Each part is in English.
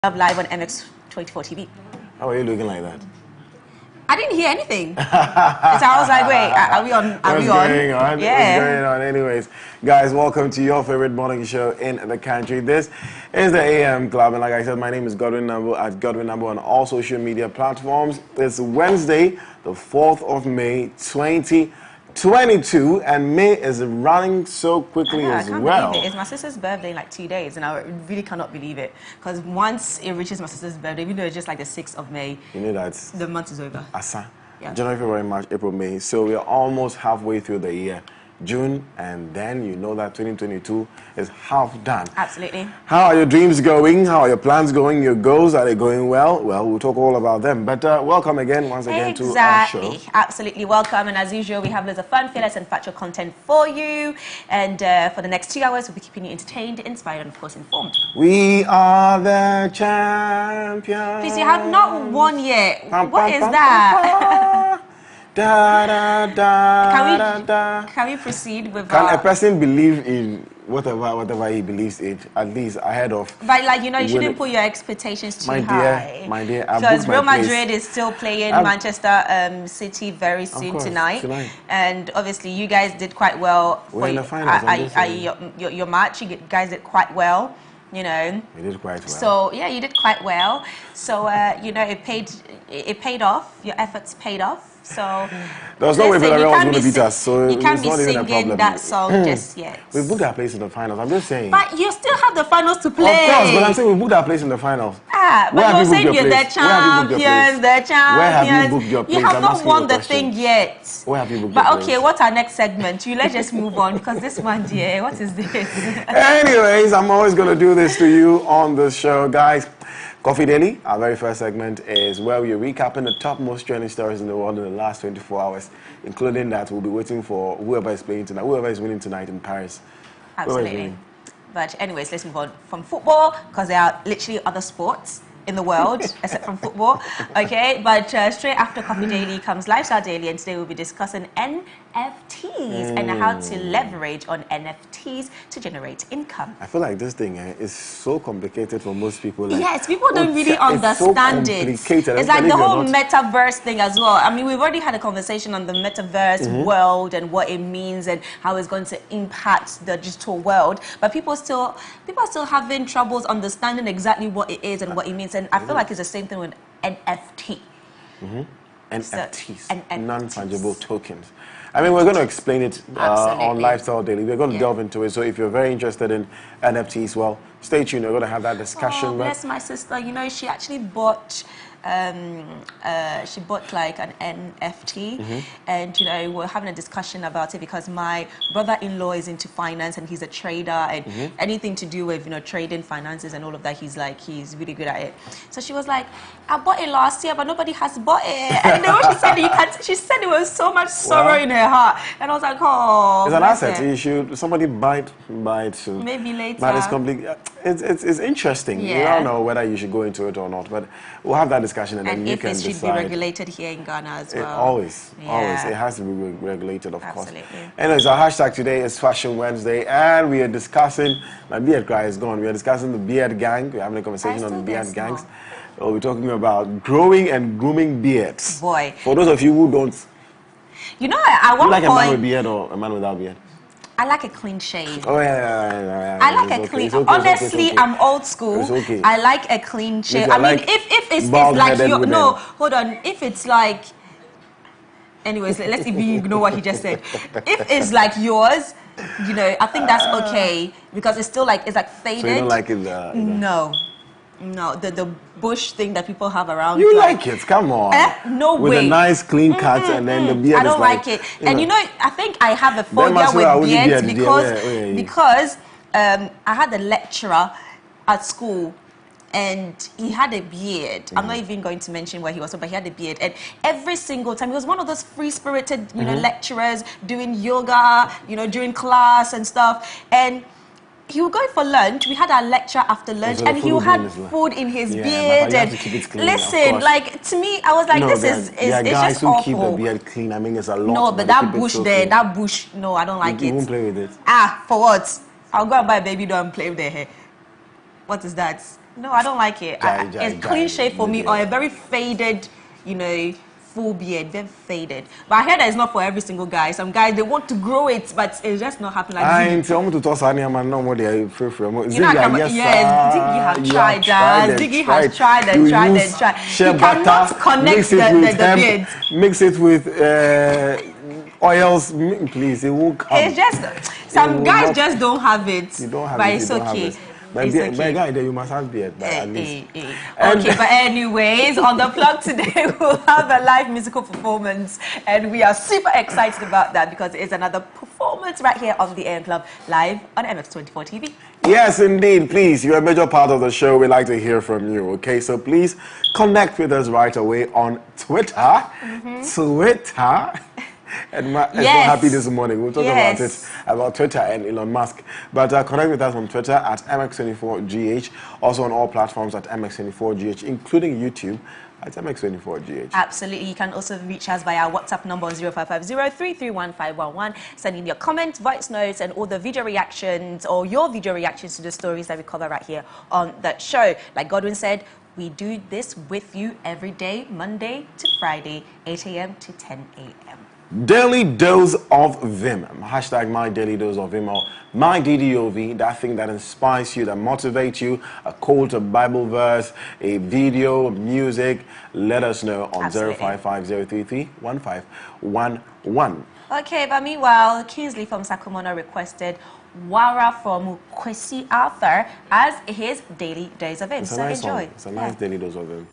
Live on MX24 TV. How are you looking like that? I didn't hear anything. So I was like, wait, are we on? What's going on? Yeah. What's going on? Anyways, guys, welcome to your favorite morning show in the country. This is the AM Club, and like I said, my name is Godwin Nambo at Godwin Nambo on all social media platforms. It's Wednesday, the 4th of May, 2022, and May is running so quickly as well. I can't believe it. It's my sister's birthday in like 2 days, and I really cannot believe it. Because once it reaches my sister's birthday, even though it's just like the 6th of May, you know that the month is over. Asa. Yeah. January, February, March, April, May. So we're almost halfway through the year. June, and then you know that 2022 is half done. Absolutely. How are your dreams going? How are your plans going? Your goals, are they going well? Well, we'll talk all about them. But welcome again, once again, to our show. Absolutely welcome. And as usual, we have loads of fun, fearless, and factual content for you. And for the next 2 hours, we'll be keeping you entertained, inspired, and of course, informed. We are the champions. Please, you have not won yet. What is that? Da, da, da, can we proceed with Can a person believe in whatever he believes in, at least ahead of... But like, you know, you shouldn't put your expectations too high. My dear, because Real Madrid is still playing Manchester City very soon tonight. And obviously you guys did quite well. We're in the finals. Your match, you guys did quite well. You know, you did quite well. So yeah, you did quite well. So you know, it paid off. Your efforts paid off. So there was no way Villarreal was going to beat us. So you can't be not even a singing problem. that song just yet. We booked our place in the finals. I'm just saying. But you still have the finals to play. Of course, but I'm saying we booked our place in the finals. Ah, but you're saying you're the champions, the champions. Where have you booked your place? You have not won the thing yet. Where have you booked your place? But okay, what's our next segment? Let's just move on because this one, dear, what is this? Anyways, I'm always going to do this to you on the show, guys. Coffee Daily, our very first segment, is where we're recapping the top most trending stories in the world in the last 24 hours, including that we'll be waiting for whoever is playing tonight, whoever is winning tonight in Paris. Absolutely. But anyways, let's move on from football, because there are literally other sports in the world except from football. Okay, but straight after Coffee Daily comes Lifestyle Daily, and today we'll be discussing NFTs and how to leverage on NFTs to generate income. I feel like this thing is so complicated for most people. Like, yes, people don't really understand it. It's like the whole metaverse thing as well. I mean, we've already had a conversation on the metaverse world and what it means and how it's going to impact the digital world. But people are still having troubles understanding exactly what it is and what it means. And I feel like it's the same thing with NFT. NFTs, non-fungible tokens. I mean, we're going to explain it on Lifestyle Daily. We're going to delve into it. So if you're very interested in NFTs, well, stay tuned. We're going to have that discussion. Oh, bless my sister. You know, she actually bought... she bought like an NFT, and you know, we're having a discussion about it because my brother-in-law is into finance and he's a trader, and anything to do with, you know, trading, finances and all of that, he's really good at it. So she was like, I bought it last year, but nobody has bought it. And then when she said it was so much sorrow in her heart, and I was like, oh, it's an asset. You should somebody buy it soon. Maybe later. But it's completely it's interesting. Yeah. You don't know whether you should go into it or not, but we'll have that discussion. And then you can decide. It should be regulated here in Ghana as well. Always. It has to be regulated, of course. Anyways, our hashtag today is Fashion Wednesday, and we are discussing, my beard cry is gone, we are discussing the beard gang. We're having a conversation on the beard gangs. We're talking about growing and grooming beards. Boy. For those of you who don't... You know, I want to like a man with beard or a man without beard? I like a clean shave. Oh, yeah. I like a clean... Honestly, I'm old school. It's okay. I like a clean shave. I mean, if it's like your... No, hold on. If it's like... Anyways, let's even ignore what he just said. If it's like yours, you know, I think that's okay because it's still like, it's like faded. So you don't like it? No, the bush thing that people have around. You like it? Come on. No way. With a nice clean cut and then the beard. I don't like it. And you know, I think I have a phobia with beards because I had a lecturer at school and he had a beard. I'm not even going to mention where he was, but he had a beard. And every single time, he was one of those free-spirited, you know, lecturers doing yoga, you know, during class and stuff. And he would go for lunch. We had our lecture after lunch, and he had food in his beard. And listen, like to me, I was like, this is it's just awful. Keep the beard clean. I mean, it's a lot. No, but that bush there, that bush, no, I don't like it. You won't play with it. Ah, for what? I'll go and buy a baby doll and play with their hair. What is that? No, I don't like it. It's clean shave for me, or a very faded, you know, full beard, very faded. But I heard that it's not for every single guy. Some guys, they want to grow it, but it's just not happening. I ain't to toss any man no more. They free from. Yes, Diggy have tried that. Diggy has tried and tried and tried. You cannot connect the beard. Mix it with oils, please. It won't come. It's just some guys just don't have it. You don't have but it. It's okay. But guy, you must have beard. At least. Okay, but anyways, on the plug today, we'll have a live musical performance, and we are super excited about that because it's another performance right here on the AM Club live on MX24 TV. Yes, indeed. Please, you're a major part of the show. We'd like to hear from you. Okay, so please connect with us right away on Twitter. Twitter. And I'm so happy this morning. We'll talk about Twitter and Elon Musk. But connect with us on Twitter at MX24GH. Also on all platforms at MX24GH, including YouTube at MX24GH. Absolutely. You can also reach us via WhatsApp number 0550-331-511. Send in your comments, voice notes, and all the video reactions or your video reactions to the stories that we cover right here on the show. Like Godwin said, we do this with you every day, Monday to Friday, 8 a.m. to 10 a.m. Daily dose of Vim. Hashtag my daily dose of Vim, or my DDOV, that thing that inspires you, that motivates you, a quote, a Bible verse, a video, music. Let us know on 055-033-1511. Okay, but meanwhile, Kingsley from Sacramento requested Wara from Kwesi Arthur as his daily dose of Vim. So nice enjoy. Song. It's a nice daily dose of Vim.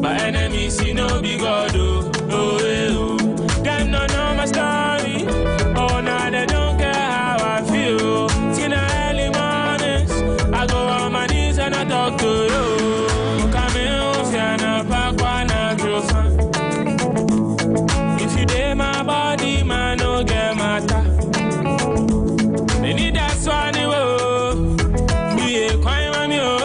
But enemies see no big God, them no know my story. Oh, now they don't care how I feel. Till the early mornings, I go on my knees and I talk to you. Come in, Fiana, Pakwana, Jofa. If you dare my body, man, no get matter. They need that swan, we a crime on you.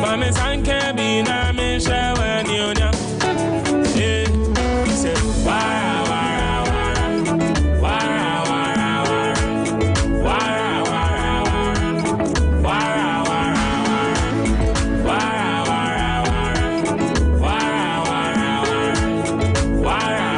Mama san can be na me share when you know. Yeah, he said, wara wara wara wara wara wara wara wara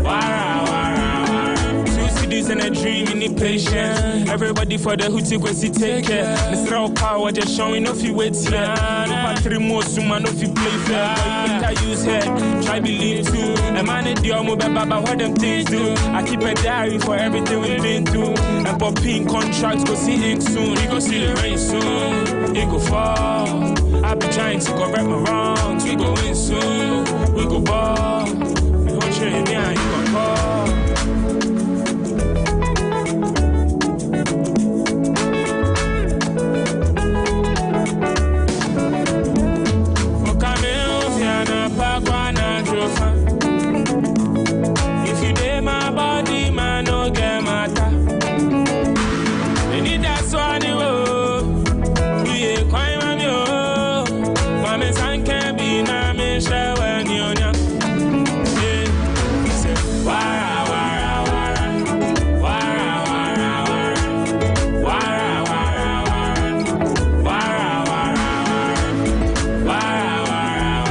wara wara. 2 cities and a dream in the patience. Everybody for the hootie kwesi take care. Mr. Power just showing off you wait here. Over 3 more soon, man, if you play fair. Better use head, try believe too. A man in the army, baba, what them things do. I keep a diary for everything we've been through. And popping contracts, go see it soon. We go see the rain soon. It go fall. I be trying to correct my wrongs. We go win soon. We go ball. We go train, yeah, you go call. If you dare my body, man, no get matter. They need that swan, we a crime on you. Mama san can be na me share when you know. Yeah, he said, wara wara wara wara wara wara wara wara wara wara wara wara.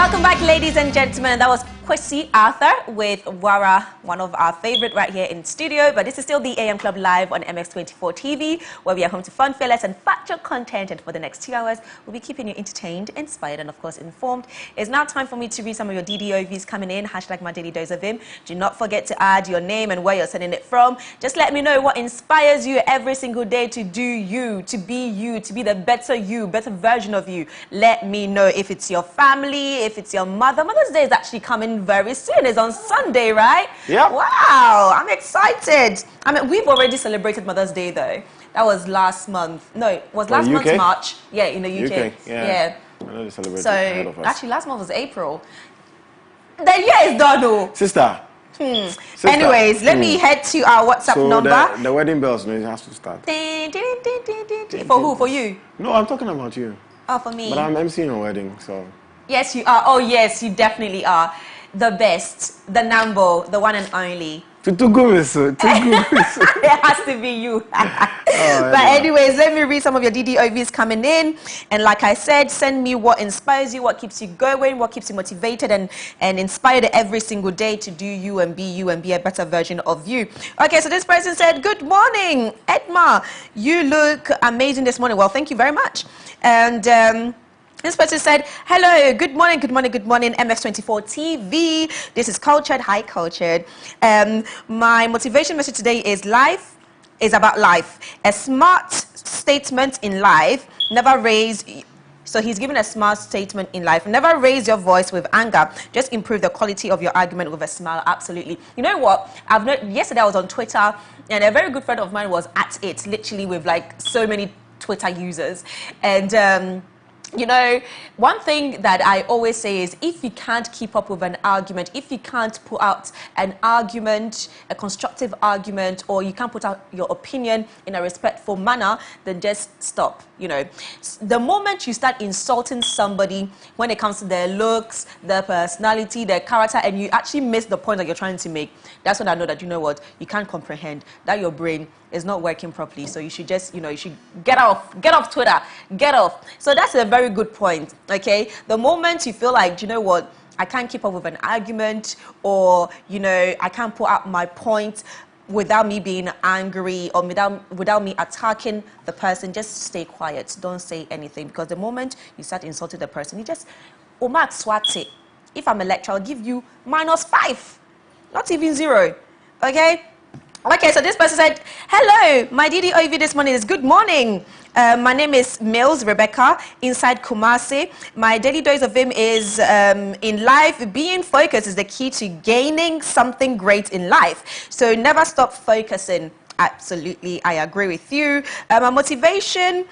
Welcome back, ladies and gentlemen. That was Kwesi Arthur with Wara, one of our favorite right here in studio. But this is still the AM Club live on MX24 TV, where we are home to fun, fearless, and factual content. And for the next 2 hours, we'll be keeping you entertained, inspired, and of course informed. It's now time for me to read some of your DDOVs coming in. Hashtag my daily dose of him. Do not forget to add your name and where you're sending it from. Just let me know what inspires you every single day to do you, to be the better you, better version of you. Let me know if it's your family, if it's your mother. Mother's Day is actually coming very soon. It's on Sunday, right? Yeah. Wow, I'm excited. I mean, we've already celebrated Mother's Day though. That was last month. No, it was last month's March. Yeah, in the UK. Yeah. I know they celebrated so ahead of us. Actually, last month was April. The year is done, though. Sister. Anyways, let me head to our WhatsApp number. The wedding bells, it has to start. For who? For you? No, I'm talking about you. Oh, for me. But I'm emceeing a wedding, so. Yes, you are. Oh, yes, you definitely are. The best, the number, the one and only. It has to be you. But anyways, let me read some of your DDOVs coming in. And like I said, send me what inspires you, what keeps you going, what keeps you motivated and inspired every single day to do you and be a better version of you. Okay, so this person said, good morning, Edma. You look amazing this morning. Well, thank you very much. And this person said, hello, good morning, MX24 TV. This is Cultured, hi Cultured. My motivation message today is life is about life. A smart statement in life, never raise, so he's given a smart statement in life. Never raise your voice with anger. Just improve the quality of your argument with a smile. Absolutely. You know what? Yesterday I was on Twitter and a very good friend of mine was at it, literally with like so many Twitter users. And, you know, one thing that I always say is if you can't keep up with an argument, if you can't put out an argument, a constructive argument, or you can't put out your opinion in a respectful manner, then just stop. You know, the moment you start insulting somebody when it comes to their looks, their personality, their character, and you actually miss the point that you're trying to make, that's when I know that, you know what, you can't comprehend, that your brain is not working properly. So you should just, you know, you should get off Twitter, get off. So that's a very good point, okay? The moment you feel like, you know what, I can't keep up with an argument, or, you know, I can't put out my point without me being angry or without me attacking the person, just stay quiet. Don't say anything, because the moment you start insulting the person, you just, Mark Swati, if I'm a lecturer, I'll give you -5, not even 0, okay? Okay, so this person said, hello, my DDOV this morning is good morning. My name is Mills Rebecca, inside Kumasi. My daily dose of him is in life, being focused is the key to gaining something great in life. So never stop focusing. Absolutely, I agree with you. My motivation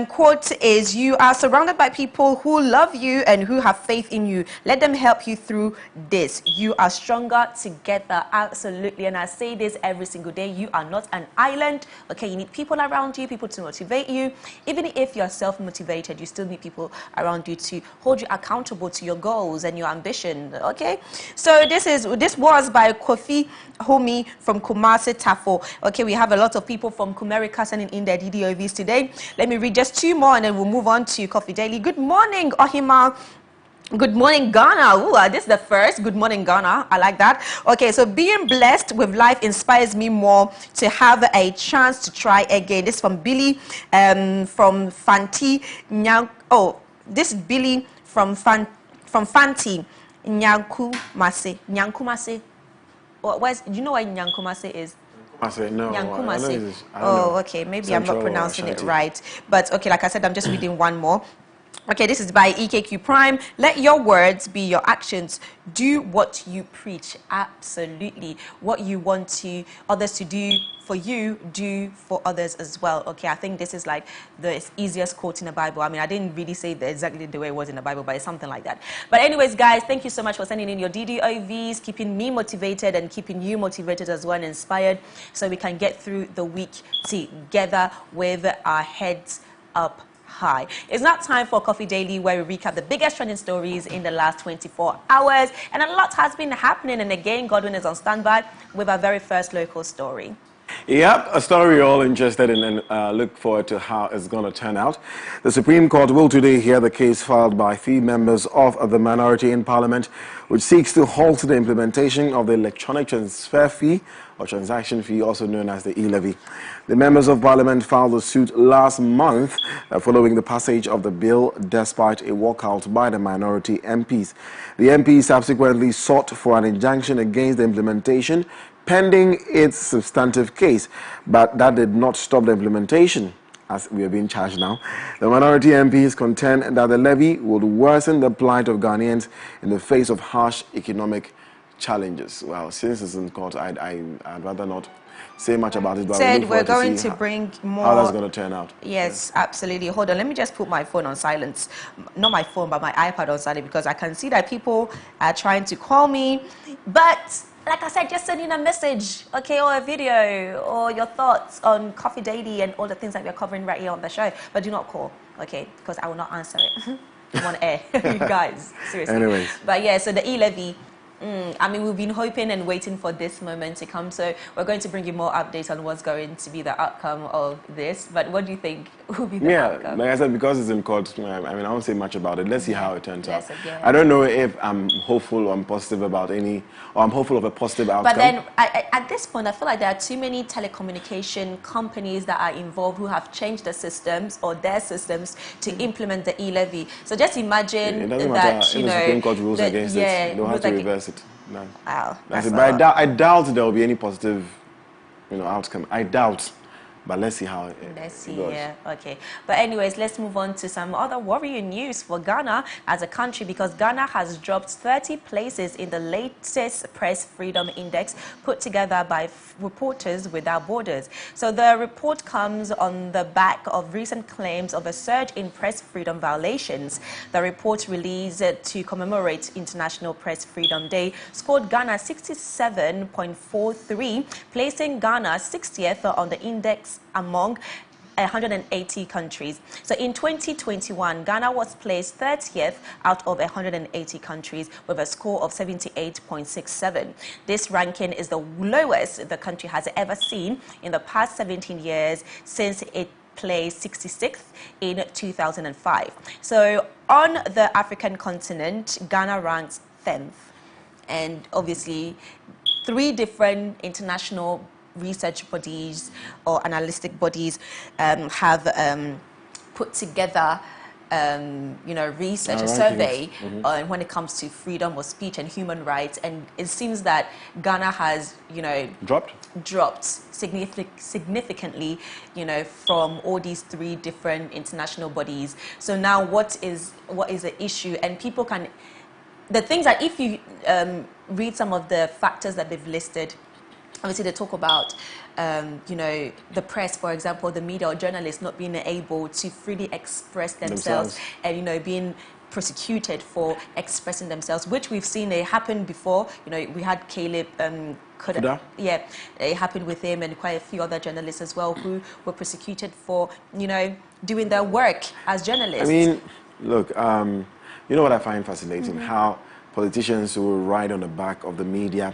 quote is, you are surrounded by people who love you and who have faith in you. Let them help you through this. You are stronger together. Absolutely. And I say this every single day. You are not an island. Okay, you need people around you, people to motivate you. Even if you're self-motivated, you still need people around you to hold you accountable to your goals and your ambition. Okay, so this was by Kofi Homi from Kumasi Tafo. Okay, we have a lot of people from Kumerica sending in their DDOVs today. Let me read just 2 more and then we'll move on to Coffee Daily. Good morning, Ohima. Good morning, Ghana. Ooh, this is the first. Good morning, Ghana. I like that. Okay, so being blessed with life inspires me more to have a chance to try again. This is from Billy from Fanti. Oh, this is Billy from Fanti. Nyankumase. Do you know what Nyankumase is? No, oh, okay. Maybe I'm not pronouncing it right. But okay, like I said, I'm just reading one more. Okay, this is by EKQ Prime. Let your words be your actions. Do what you preach. Absolutely. What you want others to do for you, do for others as well. Okay, I think this is like the easiest quote in the Bible. I mean, I didn't really say exactly the way it was in the Bible, but it's something like that. But anyways, guys, thank you so much for sending in your DDOVs, keeping me motivated and keeping you motivated as well and inspired, so we can get through the week together with our heads up high. It's now time for Coffee Daily, where we recap the biggest trending stories in the last 24 hours. And a lot has been happening. And again, Godwin is on standby with our very first local story. Yep, a story you're all interested in, and look forward to how it's going to turn out. The Supreme Court will today hear the case filed by 3 members of the minority in Parliament, which seeks to halt the implementation of the electronic transfer fee or transaction fee, also known as the e-levy. The members of Parliament filed the suit last month following the passage of the bill despite a walkout by the minority MPs. The MPs subsequently sought for an injunction against the implementation pending its substantive case, but that did not stop the implementation, as we are being charged now. The minority MPs contend that the levy would worsen the plight of Ghanaians in the face of harsh economic challenges. Well, since it's in court, I'd rather not say much about it, but we're going to bring more. How that's going to turn out. Yes, absolutely. Hold on, let me just put my phone on silence. Not my phone, but my iPad on silent, because I can see that people are trying to call me, but like I said, just send in a message, okay, or a video, or your thoughts on Coffee Daily and all the things that we're covering right here on the show. But do not call, okay, because I will not answer it. I'm on air, you guys, seriously. Anyways. But yeah, so the e-levy, I mean, we've been hoping and waiting for this moment to come, so we're going to bring you more updates on what's going to be the outcome of this. But what do you think will be the outcome? Like I said, because it's in court, I mean, I won't say much about it. Let's see how it turns out. Yeah. I don't know if I'm hopeful or I'm positive about any, or I'm hopeful of a positive outcome. But then, at this point, I feel like there are too many telecommunication companies that are involved who have changed the systems or their systems to implement the e-levy. So just imagine it doesn't that, matter you if know, the Supreme Court rules against it. You don't have to reverse it. No. Wow. That's it. But I doubt there will be any positive, outcome. I doubt. But let's see how it goes. Yeah, okay. But anyways, let's move on to some other worrying news for Ghana as a country, because Ghana has dropped 30 places in the latest Press Freedom Index put together by Reporters Without Borders. So the report comes on the back of recent claims of a surge in press freedom violations. The report, released to commemorate International Press Freedom Day, scored Ghana 67.43, placing Ghana 60th on the index among 180 countries. So in 2021, Ghana was placed 30th out of 180 countries with a score of 78.67. This ranking is the lowest the country has ever seen in the past 17 years since it placed 66th in 2005. So on the African continent, Ghana ranks 10th. And obviously, 3 different international research bodies or analytic bodies have put together research, a survey when it comes to freedom of speech and human rights, and it seems that Ghana has dropped significantly from all these 3 different international bodies. So now what is the issue? And people can, the things that if you read some of the factors that they've listed, obviously, they talk about, the press, for example, the media or journalists not being able to freely express themselves. And, being prosecuted for expressing themselves, which we've seen it happen before. We had Caleb Kuda. Yeah, it happened with him and quite a few other journalists as well who were prosecuted for, doing their work as journalists. I mean, look, you know what I find fascinating? How politicians will ride on the back of the media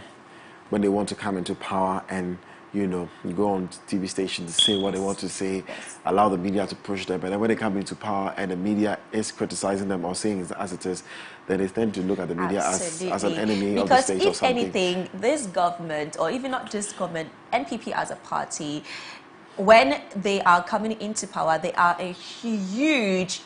when they want to come into power, and you go on TV stations to say what they want to say, allow the media to push them, but then when they come into power and the media is criticizing them or saying it as it is, then they tend to look at the media as an enemy of the state or something. Because if anything, this government, or even not this government, NPP as a party, when they are coming into power, they are a huge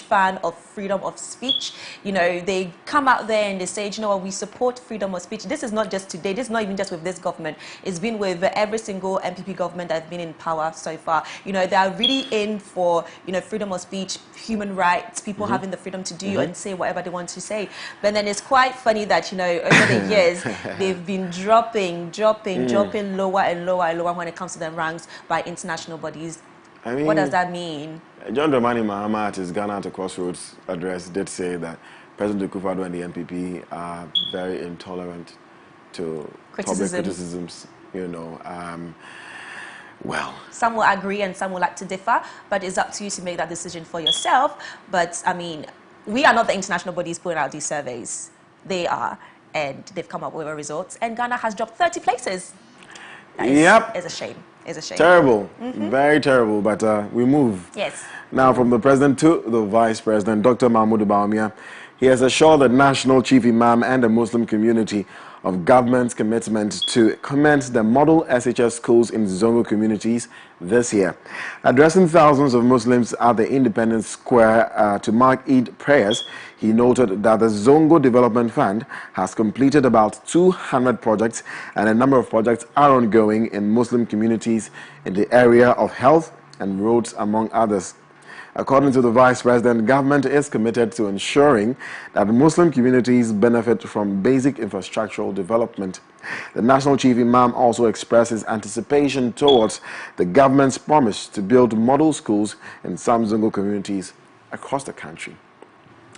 fan of freedom of speech. They come out there and they say, we support freedom of speech. This is not just today. This is not even just with this government. It's been with every single NPP government that's been in power so far. They are really in for, freedom of speech, human rights, people having the freedom to do and say whatever they want to say. But then it's quite funny that, over the years, they've been dropping lower and lower when it comes to the ranks by international bodies. I mean, what does that mean? John Dramani Mahama at his Ghana at a Crossroads address did say that President Akufo-Addo and the NPP are very intolerant to public criticisms. Well, some will agree and some will like to differ, but it's up to you to make that decision for yourself. But I mean, we are not the international bodies putting out these surveys. They are, and they've come up with results, and Ghana has dropped 30 places. It's a shame. It's a shame. Terrible. Very terrible, but we move. Yes. Now from the president to the vice president, Dr. Mahmoud Bawumia, he has assured the national chief imam and the Muslim community of government's commitment to commence the model SHS schools in Zongo communities this year. Addressing thousands of Muslims at the Independence Square to mark Eid prayers, he noted that the Zongo Development Fund has completed about 200 projects and a number of projects are ongoing in Muslim communities in the area of health and roads, among others. According to the Vice President, government is committed to ensuring that Muslim communities benefit from basic infrastructural development. The National Chief Imam also expresses anticipation towards the government's promise to build model schools in some Zongo communities across the country.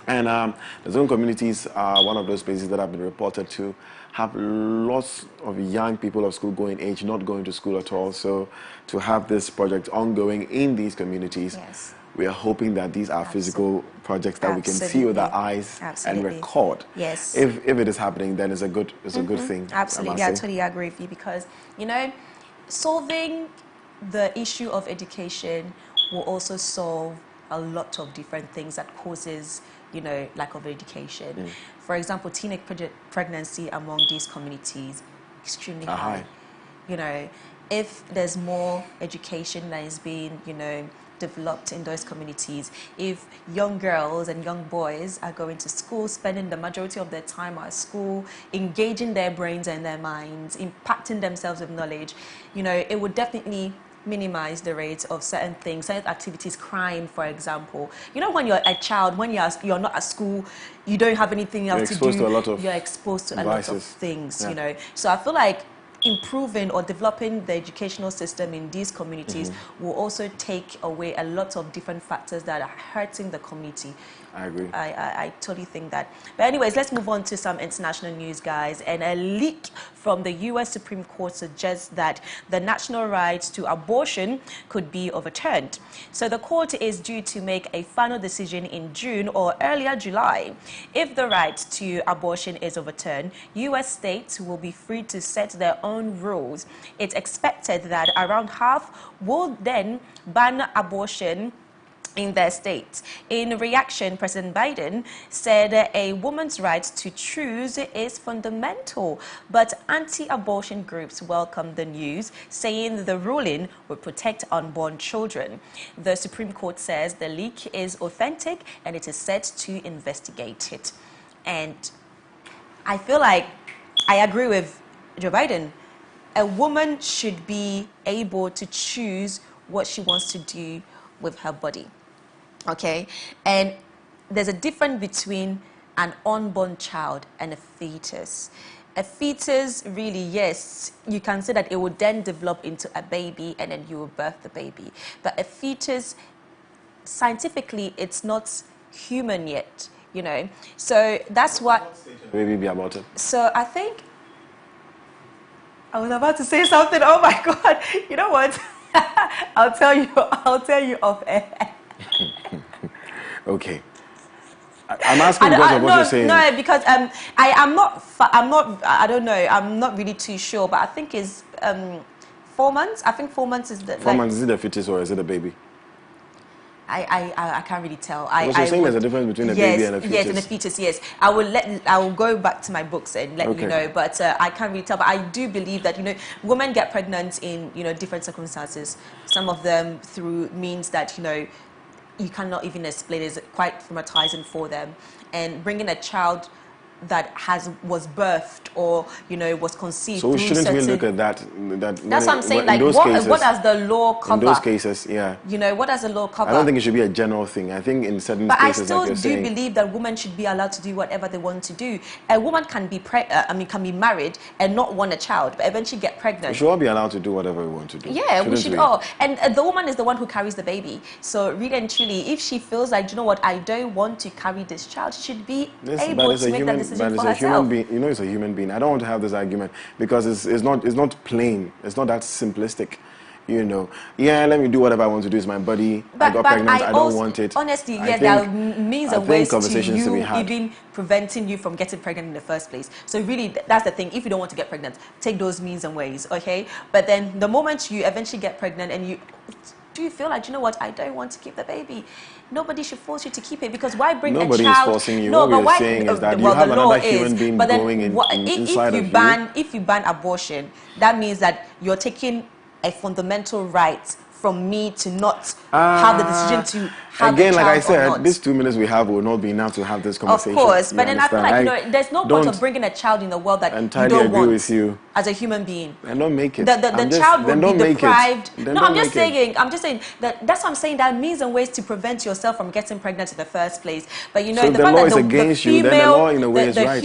And the Zongo communities are one of those places that have been reported to have lots of young people of school-going age not going to school at all. So to have this project ongoing in these communities, yes, we are hoping that these are physical projects that we can see with our eyes and record. Yes. If it is happening, then it's a good thing. Absolutely, I totally agree with you, because solving the issue of education will also solve a lot of different things that causes lack of education. For example, teenage pregnancy among these communities extremely high. If there's more education that is being developed in those communities, if young girls and young boys are going to school, spending the majority of their time at school, engaging their brains and their minds, impacting themselves with knowledge, it would definitely minimize the rates of certain things, certain activities, crime, for example. When you're a child, when you're not at school, you don't have anything else to do. You're exposed to a lot of things, So I feel like improving or developing the educational system in these communities will also take away a lot of different factors that are hurting the community. I agree. I totally think that. But anyways, let's move on to some international news, guys. And a leak from the U.S. Supreme Court suggests that the national right to abortion could be overturned. So the court is due to make a final decision in June or earlier July. If the right to abortion is overturned, U.S. states will be free to set their own rules. It's expected that around half will then ban abortion in their states. In reaction, President Biden said a woman's right to choose is fundamental, but anti-abortion groups welcomed the news, saying the ruling will protect unborn children. The Supreme Court says the leak is authentic and it is set to investigate it. And I feel like I agree with Joe Biden. A woman should be able to choose what she wants to do with her body. Okay, and there's a difference between an unborn child and a fetus. A fetus, really, yes, you can say that it would then develop into a baby and then you will birth the baby. But a fetus, scientifically, it's not human yet, So that's what... Baby be aborted. So I think... I was about to say something. Oh my God. You know what? I'll tell you off air. Okay. I'm asking because of what you're saying. No, because I'm not really too sure, but I think it's 4 months. I think 4 months is the... 4 months, is it a fetus or is it a baby? I can't really tell. You're saying there's a difference between a baby and a fetus? Yes, and a fetus, yes. I will go back to my books and let you know, but I can't really tell. But I do believe that, women get pregnant in, different circumstances. Some of them through means that, you cannot even explain. It's quite traumatizing for them. And bringing a child that was birthed or was conceived. So shouldn't we look at that? That's what I'm saying. Like, what does the law cover? In those cases, yeah. What does the law cover? I don't think it should be a general thing. I think in certain cases, but I still do believe that women should be allowed to do whatever they want to do. A woman can be can be married and not want a child, but eventually get pregnant. We should all be allowed to do whatever we want to do. Yeah, we should all. And the woman is the one who carries the baby. So really and truly, if she feels like, I don't want to carry this child, she should be able to make that decision for herself. Human being, it's a human being. I don't want to have this argument because it's not plain. It's not that simplistic. you know, yeah, let me do whatever I want to do. It's my body. I got pregnant. I don't want it. Honestly, yeah, there are means and ways to you even preventing you from getting pregnant in the first place. So really, that's the thing. If you don't want to get pregnant, take those means and ways, okay? But then the moment you eventually get pregnant and you feel like, you know what, I don't want to keep the baby. Nobody should force you to keep it, because why bring a child? Nobody is forcing you. No, what we're saying is that you have another human being growing inside of you. If you ban abortion, that means that you're taking a fundamental right from me to not have the decision to have again, the like I child said, these 2 minutes we have will not be enough to have this conversation. Of course, but then I feel like there's no point of bringing a child in the world that you don't want with you. As a human being. And don't make it. The child will be deprived. No, I'm just saying that's what I'm saying. There are means and ways to prevent yourself from getting pregnant in the first place. But you know, so the the fact law that is against you, then the law in a way is right.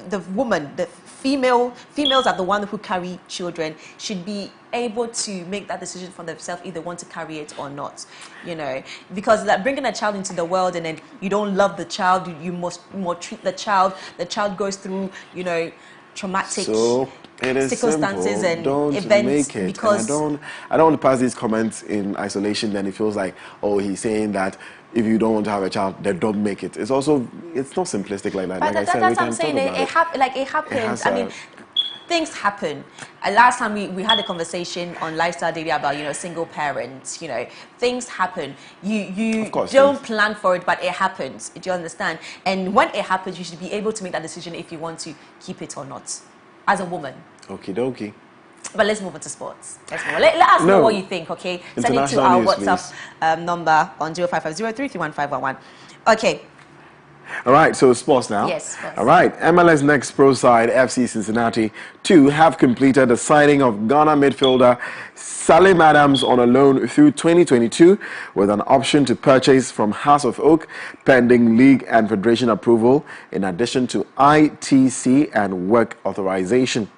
The woman, the females are the one who carry children, should be able to make that decision for themselves if they want to carry it or not, you know, because like bringing a child into the world and then you don't love the child, you must treat the child goes through, you know, traumatic circumstances and events. Make it. Because and I don't want to pass these comments in isolation. Then it feels like, oh, he's saying that if you don't want to have a child, then don't make it. It's not simplistic like that. But like I said, that's what I'm saying. It happens. I mean, things happen. Last time we had a conversation on Lifestyle Daily about, you know, single parents. You know, things happen. You don't plan for it, but it happens. Do you understand? And when it happens, you should be able to make that decision if you want to keep it or not, as a woman. Okie dokie. But let's move on to sports. Let us know what you think, okay? Send it to our WhatsApp number on 0550331511. Okay. All right, so sports now. Yes, sports. All right, MLS Next Pro side FC Cincinnati 2 have completed the signing of Ghana midfielder Salim Adams on a loan through 2022 with an option to purchase from House of Oak pending league and federation approval in addition to ITC and work authorization.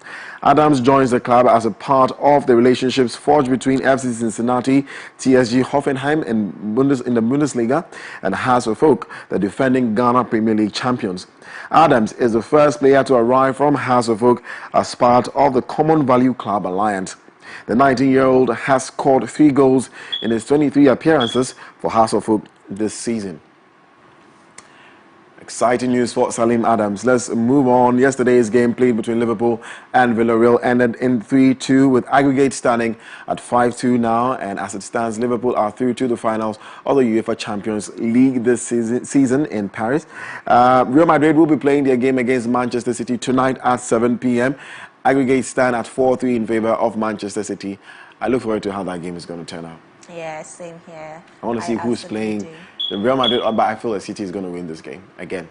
Adams joins the club as a part of the relationships forged between FC Cincinnati, TSG Hoffenheim in the Bundesliga, and House of Oak, the defending Ghana Premier League champions. Adams is the first player to arrive from House of Oak as part of the Common Value Club Alliance. The 19-year-old has scored 3 goals in his 23 appearances for House of Oak this season. Exciting news for Salim Adams. Let's move on. Yesterday's game played between Liverpool and Villarreal ended in 3-2 with aggregate standing at 5-2 now. And as it stands, Liverpool are through to the finals of the UEFA Champions League this season in Paris. Real Madrid will be playing their game against Manchester City tonight at 7 p.m. Aggregate stand at 4-3 in favor of Manchester City. I look forward to how that game is going to turn out. Yeah, same here. I want to see who's playing. The Real Madrid, but I feel like City is going to win this game again.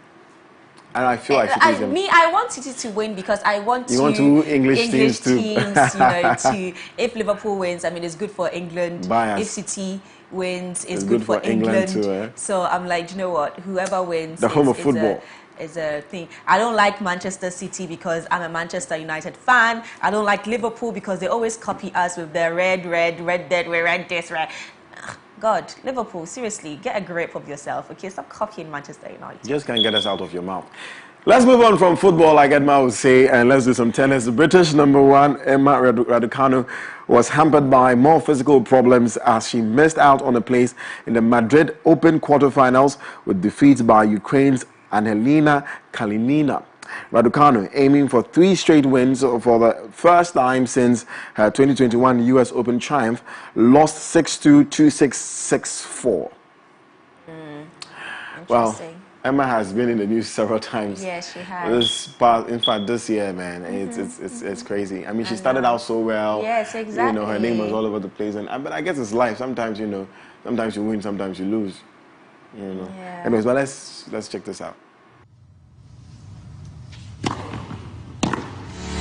And I feel like City is going to... I want City to win because I want You want two English teams too. You know, if Liverpool wins, I mean, it's good for England. Bias. If City wins, it's good for England. Too, eh? So I'm like, you know what? Whoever wins... The home of football. Is a thing. I don't like Manchester City because I'm a Manchester United fan. I don't like Liverpool because they always copy us with their red this, red. God, Liverpool, seriously, get a grip of yourself, okay? Stop copying Manchester United. You just can't get us out of your mouth. Let's move on from football, like Edma would say, and let's do some tennis. The British #1, Emma Raducanu, was hampered by more physical problems as she missed out on a place in the Madrid Open quarterfinals with defeats by Ukraine's Angelina Kalinina. Raducanu, aiming for 3 straight wins for the first time since her 2021 US Open triumph, lost 6-2, 2-6, 6-4. Well, Emma has been in the news several times. Yes, she has. In fact, this year, man, it's crazy. I mean, she started out so well. Yes, exactly. You know, her name was all over the place, but I guess it's life. Sometimes, you know, sometimes you win, sometimes you lose. You know. Yeah. Anyways, but let's check this out.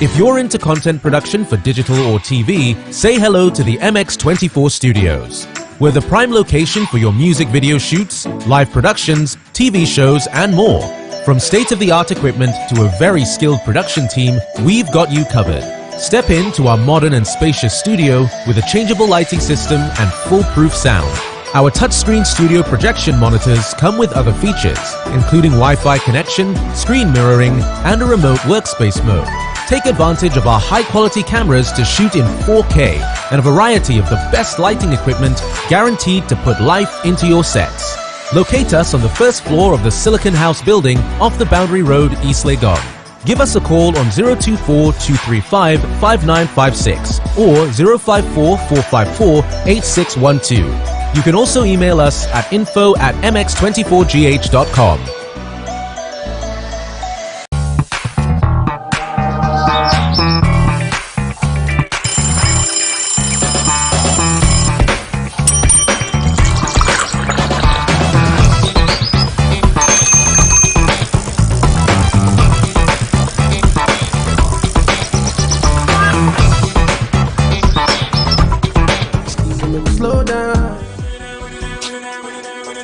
If you're into content production for digital or TV, say hello to the MX24 Studios. We're the prime location for your music video shoots, live productions, TV shows, and more. From state-of-the-art equipment to a very skilled production team, we've got you covered. Step into our modern and spacious studio with a changeable lighting system and foolproof sound. Our touchscreen studio projection monitors come with other features, including Wi-Fi connection, screen mirroring, and a remote workspace mode. Take advantage of our high-quality cameras to shoot in 4K and a variety of the best lighting equipment guaranteed to put life into your sets. Locate us on the first floor of the Silicon House building off the Boundary Road, East Legon. Give us a call on 024-235-5956 or 054-454-8612. You can also email us at info@mx24gh.com.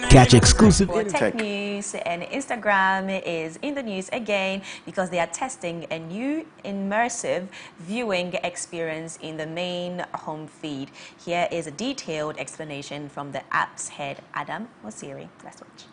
Catch exclusive tech news, and Instagram is in the news again because they are testing a new immersive viewing experience in the main home feed. Here is a detailed explanation from the app's head, Adam Osiri. Let's watch.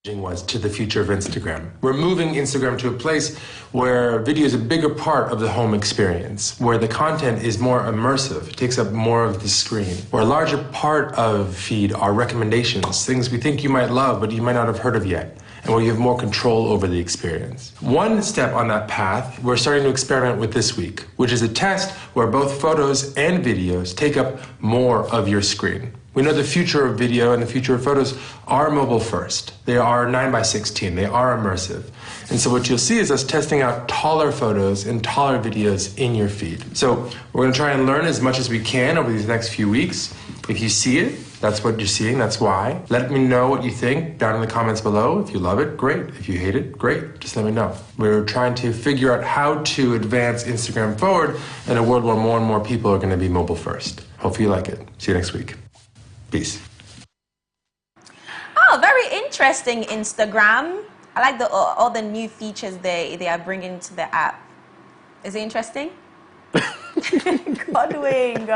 Was to the future of Instagram. We're moving Instagram to a place where video is a bigger part of the home experience, where the content is more immersive, it takes up more of the screen, where a larger part of feed are recommendations, things we think you might love but you might not have heard of yet, and where you have more control over the experience. One step on that path we're starting to experiment with this week, which is a test where both photos and videos take up more of your screen. We know the future of video and the future of photos are mobile first. They are 9:16, they are immersive. And so what you'll see is us testing out taller photos and taller videos in your feed. So we're gonna try and learn as much as we can over these next few weeks. If you see it, that's what you're seeing, that's why. Let me know what you think down in the comments below. If you love it, great. If you hate it, great. Just let me know. We're trying to figure out how to advance Instagram forward in a world where more and more people are gonna be mobile first. Hopefully you like it. See you next week. Peace. Oh, very interesting, Instagram. I like all the new features they are bringing to the app. Is it interesting? Godwin.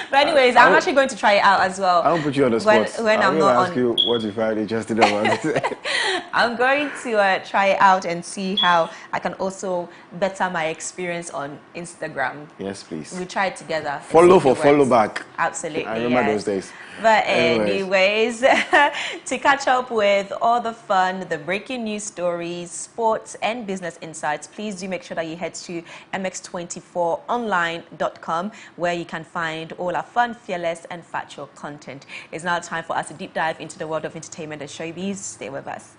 But anyways, I'm actually going to try it out as well. I won't put you on the spot. When I'm not ask you what you find interesting about it. I'm going to try it out and see how I can also better my experience on Instagram. Yes, please. We try it together. Follow for follow back. Absolutely. I remember those days. But anyways, to catch up with all the fun, the breaking news stories, sports and business insights, please do make sure that you head to mx24online.com where you can find all our fun, fearless and factual content. It's now time for us to deep dive into the world of entertainment and showbiz. Stay with us.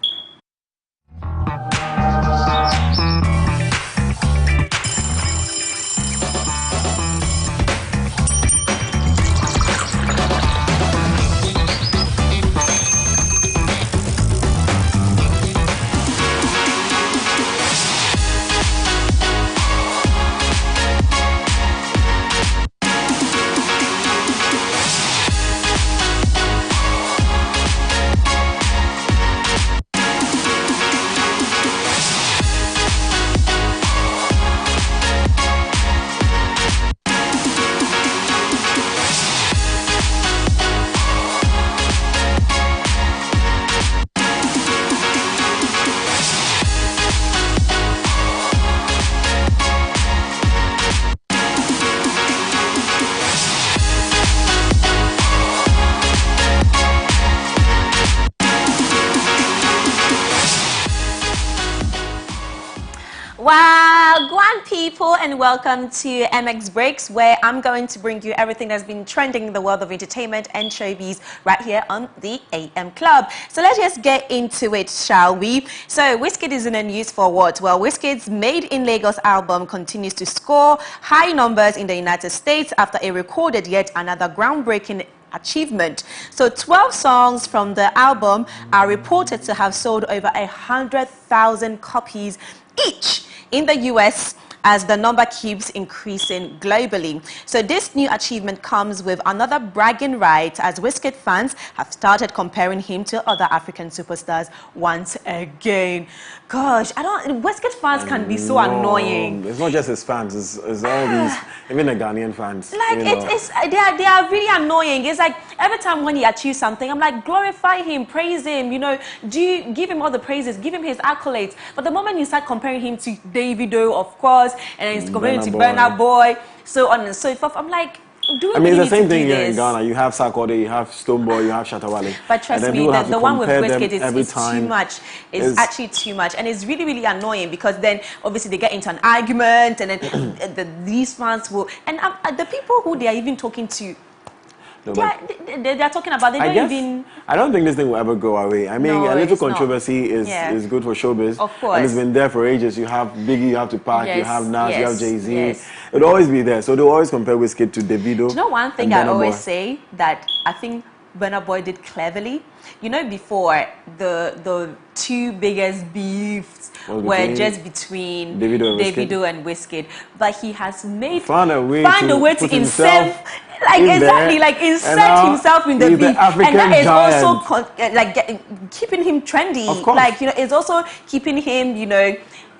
Wagwan people, and welcome to MX Breaks, where I'm going to bring you everything that's been trending in the world of entertainment and showbiz right here on the AM Club. So let's just get into it, shall we? So Wizkid is in the news for what? Well, Wizkid's Made in Lagos album continues to score high numbers in the United States after it recorded yet another groundbreaking achievement. So 12 songs from the album are reported to have sold over 100,000 copies each in the US as the number keeps increasing globally. So this new achievement comes with another bragging right, as Wizkid fans have started comparing him to other African superstars once again. Gosh, Wizkid fans can be so annoying. It's not just his fans, it's all these, even the Ghanaian fans. Like, they are really annoying. It's like, every time when he achieves something, I'm like, glorify him, praise him, you know, give him all the praises, give him his accolades. But the moment you start comparing him to Davido, of course, and he's comparing him to Burna Boy, so on and so forth, I'm like, I mean, it's the same thing here in Ghana. You have Sarkodie, you have Stonebwoy, you have Shatta Wale. But trust me, the one with Wizkid is too much. It's actually too much. And it's really, really annoying, because then obviously they get into an argument, and then these fans will... And the people who they are even talking to, they are talking about, I don't think this thing will ever go away. I mean, a little controversy is good for showbiz. Of course. And it's been there for ages. You have Biggie, you have Tupac, you have Nas, you have Jay-Z. It'll always be there. So they'll always compare Wizkid to Davido. Do you know one thing I always say that I think Burna Boy did cleverly? You know, before, the two biggest beefs were just between Davido and Wizkid. But he has found a way to himself insert himself in the beef, and that is also keeping him trendy. Of course. Like, you know, it's also keeping him, you know,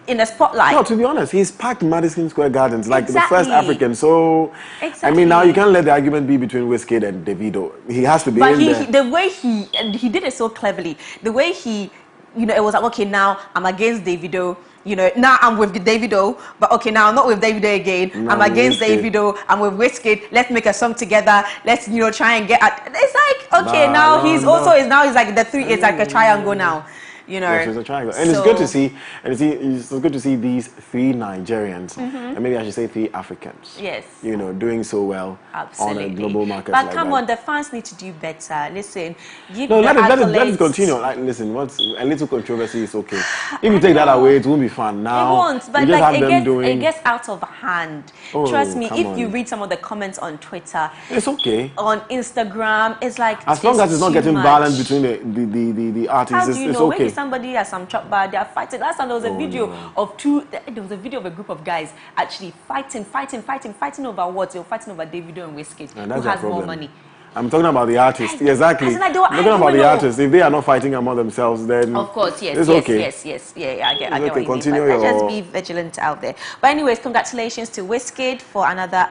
in the spotlight. No, to be honest, he's packed Madison Square Gardens like the first African. So, I mean, now you can't let the argument be between Wizkid and Davido. He has to be in there. The way he did it so cleverly. The way he, you know, it was like, okay, now I'm against Davido. You know, now I'm with Davido, but okay, now I'm not with Davido again. I'm against Davido. I'm with Wizkid. Let's make a song together. Let's, you know, try and get at. It's like, okay, now he's like the three. It's like a triangle now. You know, yes, it's a triangle. And it's good to see, it's good to see these three Nigerians, and maybe I should say three Africans. Yes. You know, doing so well on a global market. But come on, the fans need to do better. Listen, let it continue. Like, listen, what's a little controversy is okay. If you take that away, it won't be fun. Now, it won't. But like, it gets out of hand. Trust me. If you read some of the comments on Twitter, it's okay. On Instagram, it's like, as long as it's not getting violent between the artists, it's okay. Somebody has some chop bar, they are fighting. Last time there was a video of a group of guys actually fighting over what? They were fighting over Davido and Wizkid, who has more money. I'm talking about the artists. Exactly. I'm talking about the artists. If they are not fighting among themselves, then of course, it's okay. Yes. Yeah, I get what you continue mean. But just be vigilant out there. But anyways, congratulations to Wizkid for another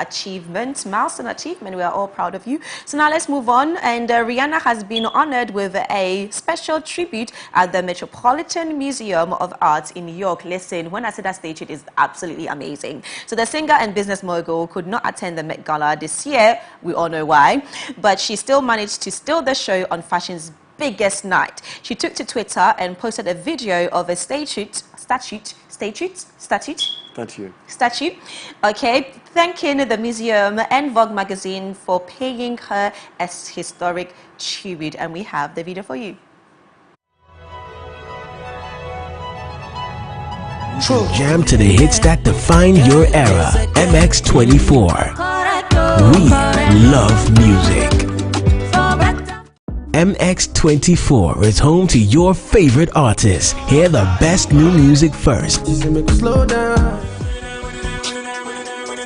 milestone achievement. We are all proud of you. So now let's move on. And Rihanna has been honored with a special tribute at the Metropolitan Museum of Art in New York. Listen, when I say that statue, is absolutely amazing. So the singer and business mogul could not attend the Met Gala this year. We all know why. But she still managed to steal the show on fashion's biggest night. She took to Twitter and posted a video of a statue, okay, thanking the museum and Vogue magazine for paying her a historic tribute. And we have the video for you. Jam to the hits that define your era. MX24. We love music. MX24 is home to your favorite artists. Hear the best new music first.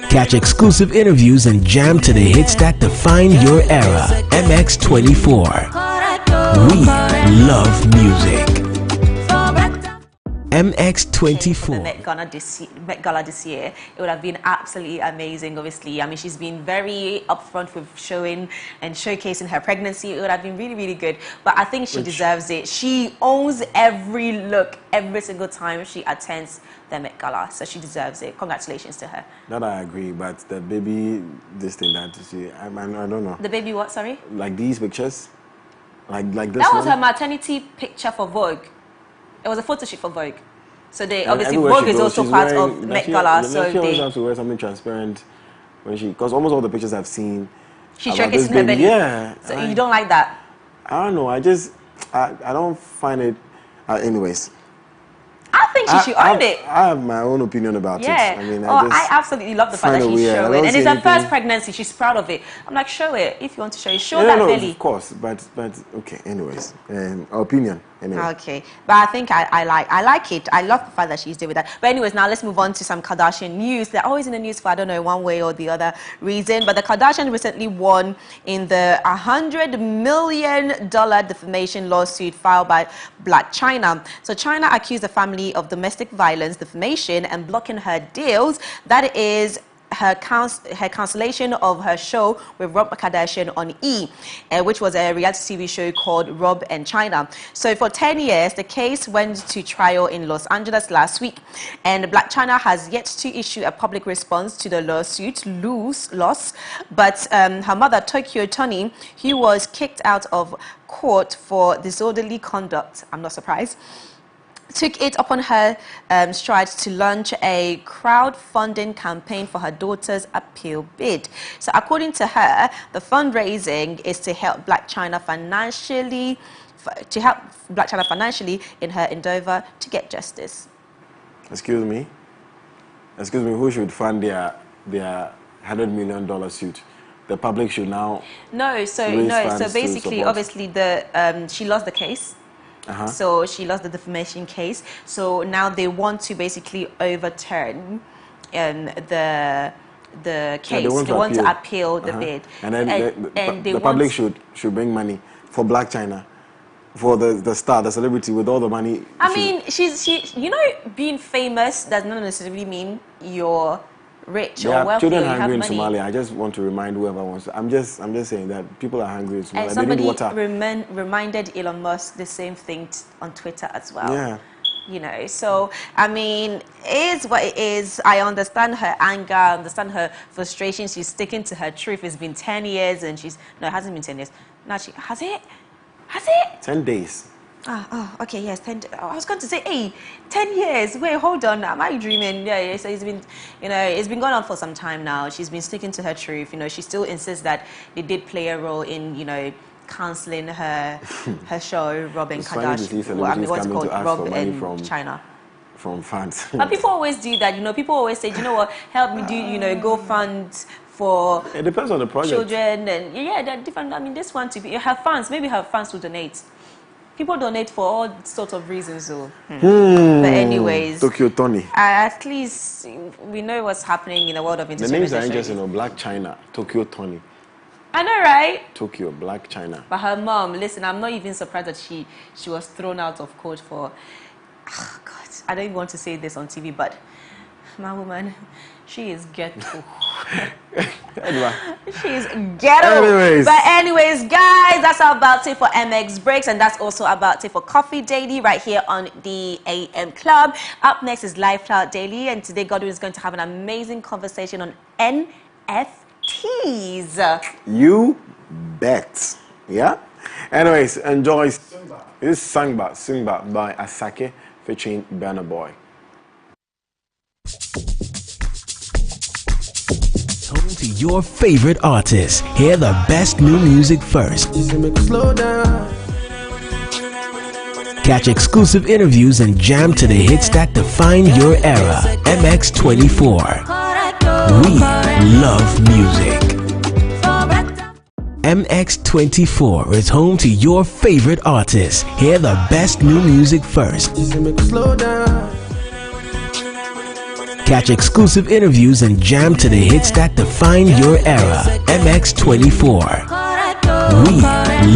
Catch exclusive interviews and jam to the hits that define your era. MX24. We love music. MX24. The Met Gala this year, it would have been absolutely amazing. Obviously, I mean, she's been very upfront with showing and showcasing her pregnancy. It would have been really, really good. But I think she deserves it. She owns every look every single time she attends the Met Gala, so she deserves it. Congratulations to her. That I agree, but the baby, this thing that she, I don't know. The baby what? Sorry. Like these pictures, like this. That was her maternity picture for Vogue. It was a photo shoot for Vogue. So they obviously Vogue is also part of Met Gala. So she always has to wear something transparent when because almost all the pictures I've seen, she's showcasing her belly. Yeah. So you don't like that? I don't know. I don't find it. Anyways. I think she should own it. I have my own opinion about it. I mean, I absolutely love the fact that she's showing, and it's her first pregnancy. She's proud of it. I'm like, show it if you want to show it. Show that belly. Of course, but okay. Anyways, opinion. Anyway. Okay, but I think I like it. I love the fact that she's doing that. But anyways, now let's move on to some Kardashian news. They're always in the news for, I don't know, one way or the other reason. But the Kardashians recently won in the $100 million defamation lawsuit filed by Blac Chyna. So Chyna accused the family of domestic violence, defamation, and blocking her deals. That is her cancellation of her show with Rob Kardashian on E, which was a reality TV show called Rob and Chyna. So for 10 years, the case went to trial in Los Angeles last week, and Blac Chyna has yet to issue a public response to the lawsuit loss. But her mother, Tokyo Toni, who was kicked out of court for disorderly conduct, I'm not surprised, took it upon her stride to launch a crowdfunding campaign for her daughter's appeal bid. So according to her, the fundraising is to help Blac Chyna financially in her endeavor to get justice. Excuse me, who should fund their $100 million suit? The public should now so basically, obviously, she lost the case. So she lost the defamation case. So now they want to basically overturn the case. They want to appeal the bid. And then the public should bring money for Blac Chyna, for the star, the celebrity, with all the money. I mean, she being famous does not necessarily mean you're rich or wealthy. Children are hungry in Somalia. I just want to remind whoever wants to. I'm just saying that people are hungry in Somalia. And somebody reminded Elon Musk the same thing on Twitter as well. Yeah. You know, so I mean, it is what it is. I understand her anger, I understand her frustration. She's sticking to her truth. It's been 10 years, and it hasn't been 10 years. Now has it? 10 days. Okay, yes, 10. I was going to say, hey, 10 years. Wait, hold on. Am I dreaming? Yeah. So it's been, it's been going on for some time now. She's been sticking to her truth. She still insists that they did play a role in, cancelling her show, Rob and Kardashian. What's it called? Rob and Chyna. From fans. But people always do that. People always say, you know what? Help me do, go fund for. It depends on the project. Children and they're different. I mean, this one to be her fans. Maybe her fans will donate. People donate for all sorts of reasons, though. But anyways, Tokyo Toni. At least we know what's happening in the world of entertainment. The names are interesting. Blac Chyna, Tokyo Toni. I know, right? Tokyo, Blac Chyna. But her mom, listen, I'm not even surprised that she was thrown out of court for. Oh God, I don't even want to say this on TV, but my woman, she is ghetto. She's ghetto. But anyways, guys, that's about it for MX Breaks, and that's also about it for Coffee Daily right here on the AM Club. Up next is Lifestyle Daily, and today Godwin is going to have an amazing conversation on NFTs. You bet. Yeah? Anyways, enjoy. This is Singba by Asake featuring Burna Boy. Home to your favorite artists. Hear the best new music first. Catch exclusive interviews and jam to the hits that define your era. MX24. We love music. MX24 is home to your favorite artists. Hear the best new music first. Catch exclusive interviews and jam to the hits that define your era. MX24. We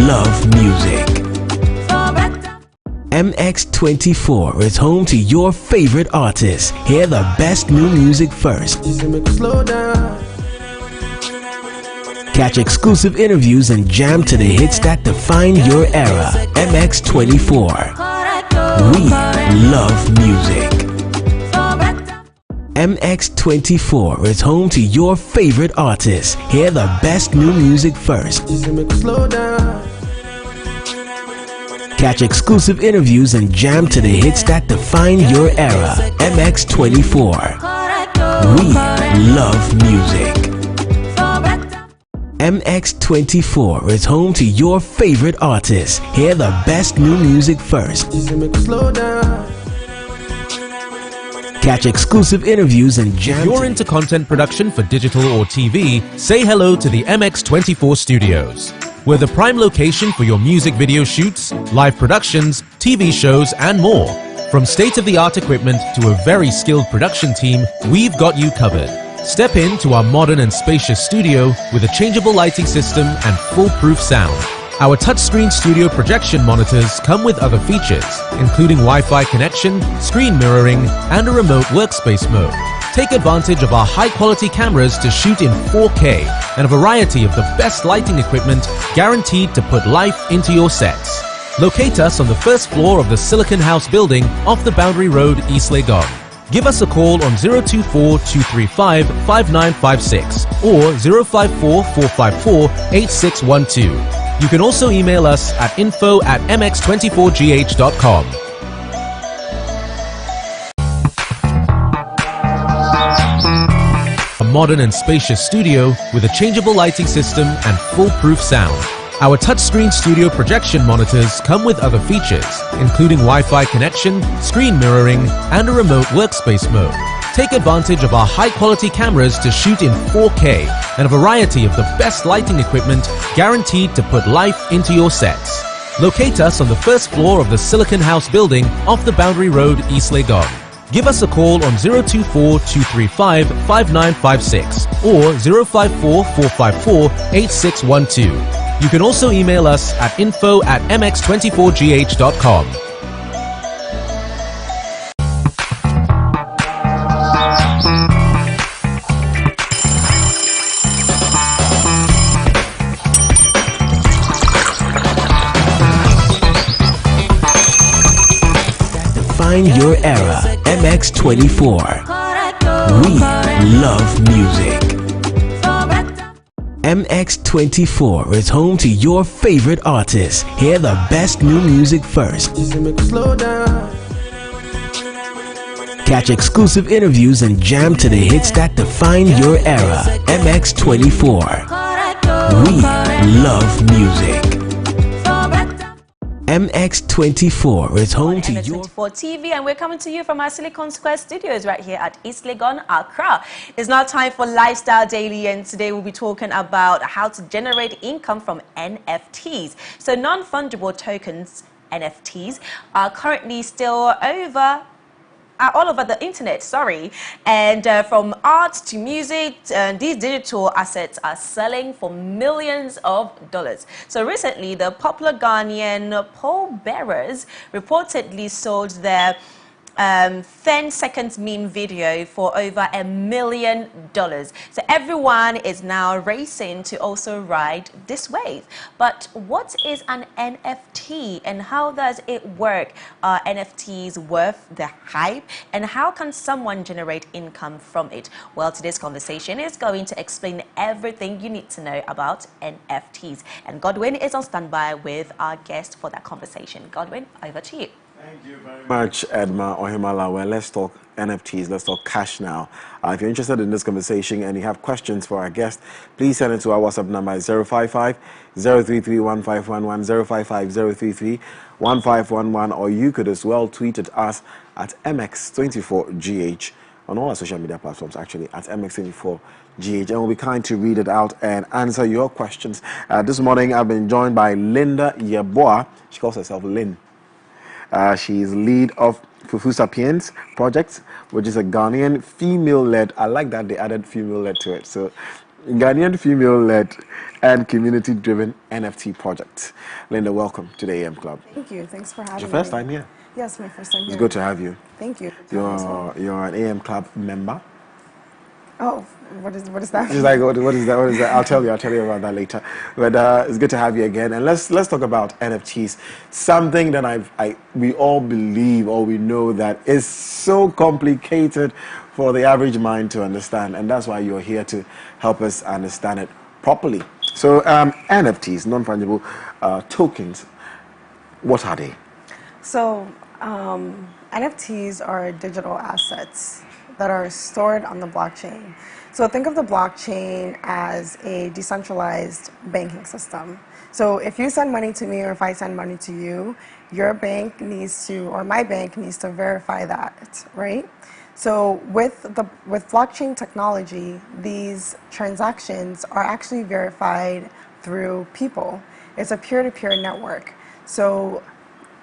love music. MX24 is home to your favorite artists. Hear the best new music first. Catch exclusive interviews and jam to the hits that define your era. MX24. We love music. MX24 is home to your favorite artists. Hear the best new music first. Catch exclusive interviews and jam to the hits that define your era. MX24. We love music. MX24 is home to your favorite artists. Hear the best new music first. Catch exclusive interviews and jam. If you're into content production for digital or TV, say hello to the MX24 Studios. We're the prime location for your music video shoots, live productions, TV shows, and more. From state-of-the-art equipment to a very skilled production team, we've got you covered. Step into our modern and spacious studio with a changeable lighting system and foolproof sound. Our touchscreen studio projection monitors come with other features, including Wi-Fi connection, screen mirroring, and a remote workspace mode. Take advantage of our high-quality cameras to shoot in 4K and a variety of the best lighting equipment guaranteed to put life into your sets. Locate us on the first floor of the Silicon House building off the Boundary Road, East Legon. Give us a call on 024-235-5956 or 054-454-8612. You can also email us at info@mx24gh.com. A modern and spacious studio with a changeable lighting system and foolproof sound. Our touchscreen studio projection monitors come with other features, including Wi-Fi connection, screen mirroring, and a remote workspace mode. Take advantage of our high-quality cameras to shoot in 4K and a variety of the best lighting equipment guaranteed to put life into your sets. Locate us on the first floor of the Silicon House building off the Boundary Road, East Legon. Give us a call on 024-235-5956 or 054-454-8612. You can also email us at info@mx24gh.com. Define your era. MX24. We love music. MX24 is home to your favorite artists. Hear the best new music first. Catch exclusive interviews and jam to the hits that define your era. MX24. We love music. MX24 is home to your NFTS TV, and we're coming to you from our Silicon Square studios right here at East Legon, Accra. It's now time for Lifestyle Daily, and today we'll be talking about how to generate income from NFTs. So non-fungible tokens, NFTs, are currently still all over the internet, and from art to music, these digital assets are selling for millions of dollars. So recently, the popular Ghanaian pallbearers reportedly sold their 10 seconds meme video for over $1 million. So everyone is now racing to also ride this wave. But what is an NFT and how does it work? Are NFTs worth the hype? And how can someone generate income from it? Well, today's conversation is going to explain everything you need to know about NFTs. And Godwin is on standby with our guest for that conversation. Godwin, over to you. Thank you very much, Edma Ohimala. Well, let's talk NFTs. Let's talk cash now. If you're interested in this conversation and you have questions for our guest, please send it to our WhatsApp number 055-033-1511, 055-033-1511, or you could as well tweet at us at MX24GH on all our social media platforms, actually, at MX24GH, and we'll be kind to read it out and answer your questions. This morning, I've been joined by Linda Yeboah. She calls herself Lynn. She is lead of Fufu Sapiens Project, which is a Ghanaian female-led, I like that they added female-led to it, so Ghanaian female-led and community-driven NFT project. Linda, welcome to the AM Club. Thank you. Thanks for having me. It's your first time here? Yes, my first time here. It's good to have you. Thank you. You're an AM Club member. Oh, what is that? She's like, what is that? What is that? I'll tell you about that later. But it's good to have you again. And let's talk about NFTs. Something that we all believe or we know that is so complicated for the average mind to understand, and that's why you're here to help us understand it properly. So NFTs, non-fungible tokens. What are they? So NFTs are digital assets that are stored on the blockchain. So think of the blockchain as a decentralized banking system. So if you send money to me or if I send money to you, your bank needs to, or my bank needs to verify that, right? So with blockchain technology, these transactions are actually verified through people. It's a peer-to-peer network. So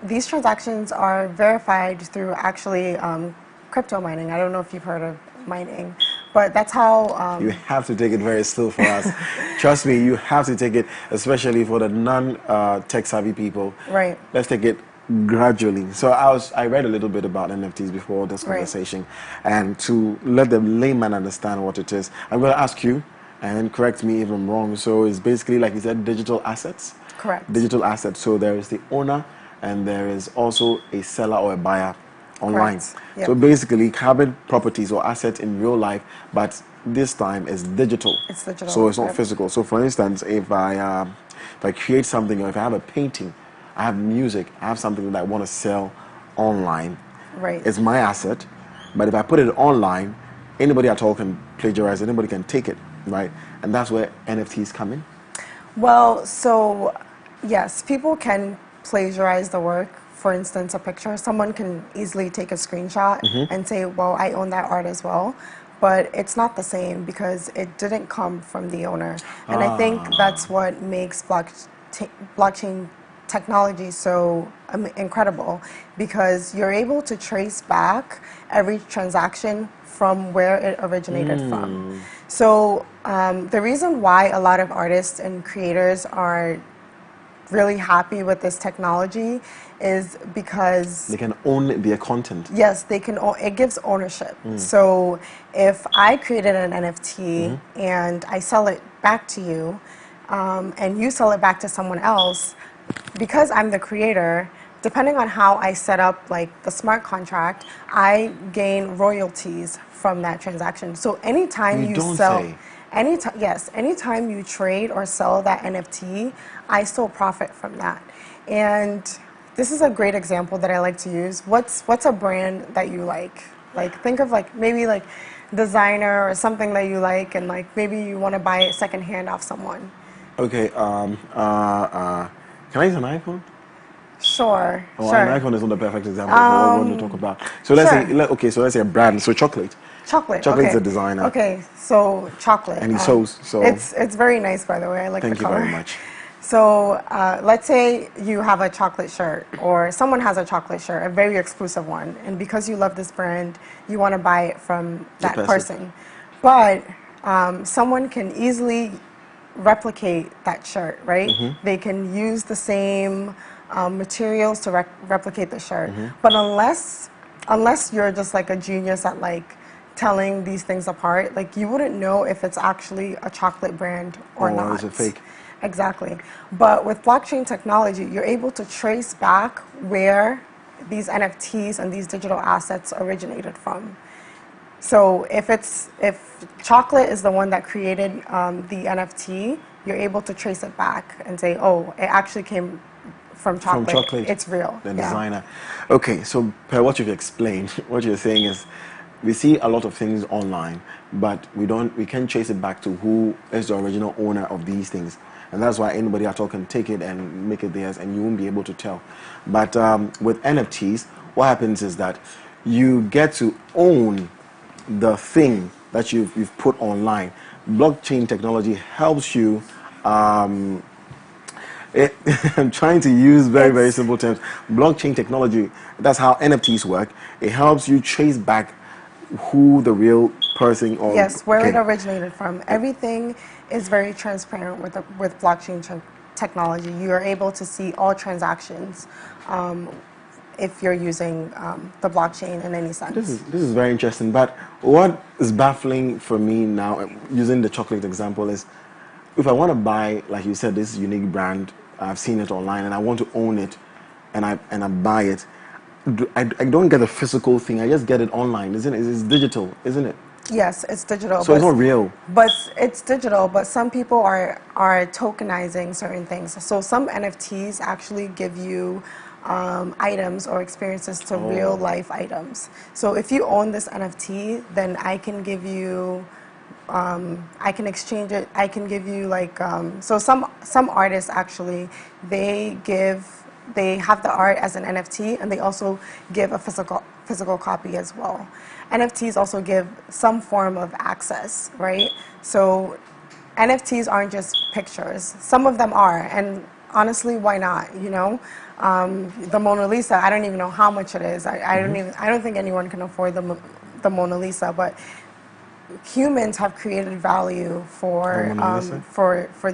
these transactions are verified through actually crypto mining. I don't know if you've heard of mining, but that's how... you have to take it very slow for us. Trust me, you have to take it, especially for the non-tech savvy people. Right. Let's take it gradually. So I read a little bit about NFTs before this conversation, and to let the layman understand what it is, I'm going to ask you, and correct me if I'm wrong. So it's basically, like you said, digital assets. Correct. Digital assets. So there is the owner, and there is also a seller or a buyer online. Yep. So basically, having properties or assets in real life, but this time is digital. It's digital. So it's not physical. So for instance, if I create something, or if I have a painting, I have music, I have something that I want to sell online. Right. It's my asset, but if I put it online, anybody at all can plagiarize it, anybody can take it, right? And that's where NFTs come in. Well, so yes, people can plagiarize the work. For instance, a picture. Someone can easily take a screenshot and say, well, I own that art as well. But it's not the same because it didn't come from the owner. And I think that's what makes blockchain technology so incredible, because you're able to trace back every transaction from where it originated from. So the reason why a lot of artists and creators are really happy with this technology is because they can own their content. Yes, they can. It gives ownership. So if I created an NFT and I sell it back to you, and you sell it back to someone else, because I'm the creator, depending on how I set up like the smart contract, I gain royalties from that transaction. So anytime you sell, anytime you trade or sell that NFT, I still profit from that. And this is a great example that I like to use. What's a brand that you like? Like think of like maybe like designer or something that you like, and like maybe you want to buy it secondhand off someone. Okay. Can I use an iPhone? Sure. Oh, sure. An iPhone is not the perfect example for what we want to talk about. So let's say, so let's say a brand. So chocolate. Chocolate's a designer. Okay, so chocolate. And he sews. So it's very nice, by the way. I like the color. Thank you very much. So let's say you have a chocolate shirt, or someone has a chocolate shirt, a very exclusive one, and because you love this brand, you want to buy it from that person. But someone can easily replicate that shirt, right? They can use the same materials to replicate the shirt. But unless you're just like a genius at like telling these things apart, like you wouldn't know if it's actually a chocolate brand or not. Or is it fake? Exactly. But with blockchain technology, you're able to trace back where these NFTs and these digital assets originated from. So if chocolate is the one that created the NFT, you're able to trace it back and say, oh, it actually came from chocolate. From chocolate. It's real. The designer. Okay, so per what you've explained, what you're saying is we see a lot of things online, but we can't trace it back to who is the original owner of these things. And that's why anybody at all can take it and make it theirs, and you won't be able to tell. But with NFTs, what happens is that you get to own the thing that you've put online. Blockchain technology helps you. I'm trying to use very simple terms. Blockchain technology, that's how NFTs work. It helps you trace back who the real person or where it originated from. Everything is very transparent with blockchain technology. You are able to see all transactions if you're using the blockchain in any sense. This is very interesting. But what is baffling for me now, using the chocolate example, is if I want to buy, like you said, this unique brand, I've seen it online and I want to own it, and I buy it. I don't get a physical thing. I just get it online, isn't it? It's digital, isn't it? Yes, it's digital. So it's not real. But it's digital, but some people are tokenizing certain things. So some NFTs actually give you items or experiences to real life items. So if you own this NFT, then I can give you, I can exchange it. I can give you like, so some artists actually, they have the art as an NFT, and they also give a physical copy as well. NFTs also give some form of access, right? So NFTs aren't just pictures. Some of them are, and honestly, why not? You know, the Mona Lisa. I don't even know how much it is. I don't think anyone can afford the Mona Lisa, but humans have created value for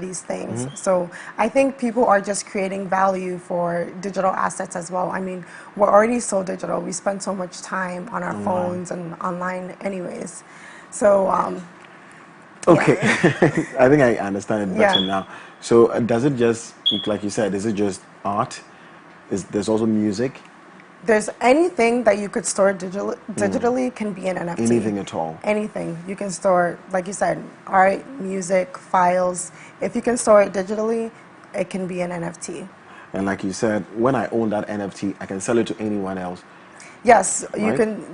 these things. So I think people are just creating value for digital assets as well. I mean, we're already so digital. We spend so much time on our phones and online anyways. So okay, I think I understand it better now. So does it just, like you said, is it just art? There's also music? There's anything that you could store digitally can be an NFT. Anything at all? Anything. You can store, like you said, art, music, files. If you can store it digitally, it can be an NFT. And like you said, when I own that NFT, I can sell it to anyone else. Yes, right? you can.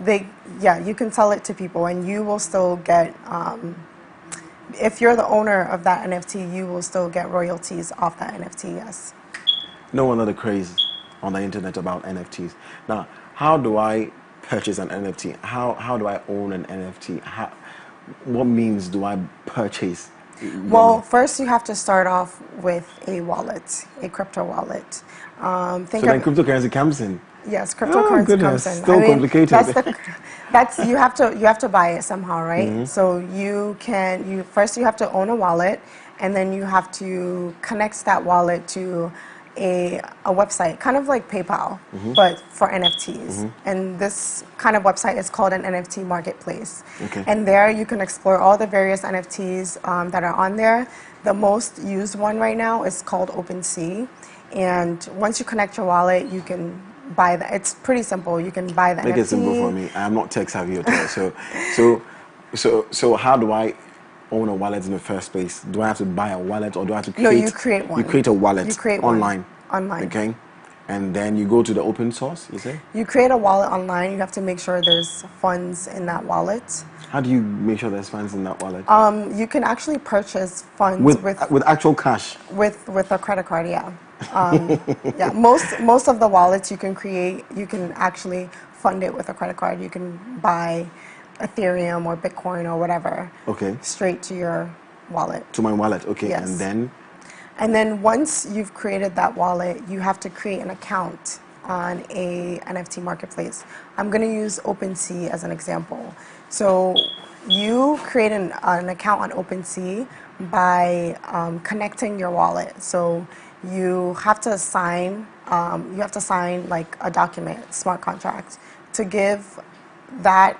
You can sell it to people, and you will still get. If you're the owner of that NFT, you will still get royalties off that NFT. Yes. No wonder the craze on the internet about NFTs. Now, how do I purchase an NFT? How do I own an NFT? What means do I purchase? Well, first you have to start off with a wallet, a crypto wallet. So then cryptocurrency comes in. Yes, cryptocurrency comes in. Still complicated. That's you have to buy it somehow, right? So you have to own a wallet, and then you have to connect that wallet to a website, kind of like PayPal, but for NFTs. And this kind of website is called an NFT marketplace. Okay. And there you can explore all the various NFTs that are on there. The most used one right now is called OpenSea. And once you connect your wallet, you can buy that. It's pretty simple. You can buy the NFT. Make it simple for me. I'm not tech savvy at all. So how do I own a wallet in the first place? Do I have to buy a wallet, or do I have to create? No, you create one. You create a wallet. You create online. Online. Okay. And then you go to the open source, you say? You create a wallet online. You have to make sure there's funds in that wallet. How do you make sure there's funds in that wallet? You can actually purchase funds with actual cash. With a credit card, yeah. Yeah. Most of the wallets you can actually fund it with a credit card. You can buy Ethereum or Bitcoin or whatever. Okay. Straight to your wallet. To my wallet, okay. Yes. And then once you've created that wallet, you have to create an account on a NFT marketplace. I'm going to use OpenSea as an example. So you create an account on OpenSea by connecting your wallet. So you have to sign like a document, smart contract, to give that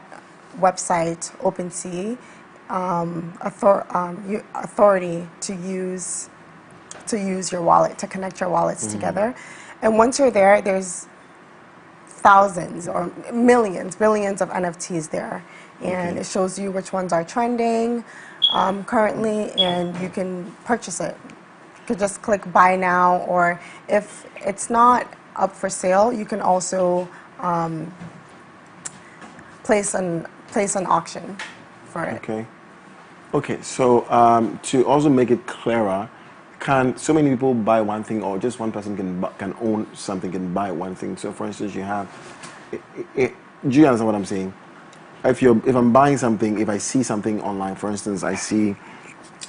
website, OpenSea, authority to use your wallet, to connect your wallets together. And once you're there, there's thousands or millions, billions of NFTs there. And it shows you which ones are trending currently, and you can purchase it. You could just click buy now, or if it's not up for sale, you can also place an auction for it. Okay. So to also make it clearer, can so many people buy one thing, or just one person can own something, can buy one thing? So for instance, you have, do you understand what I'm saying? If I'm buying something, if I see something online, for instance, I see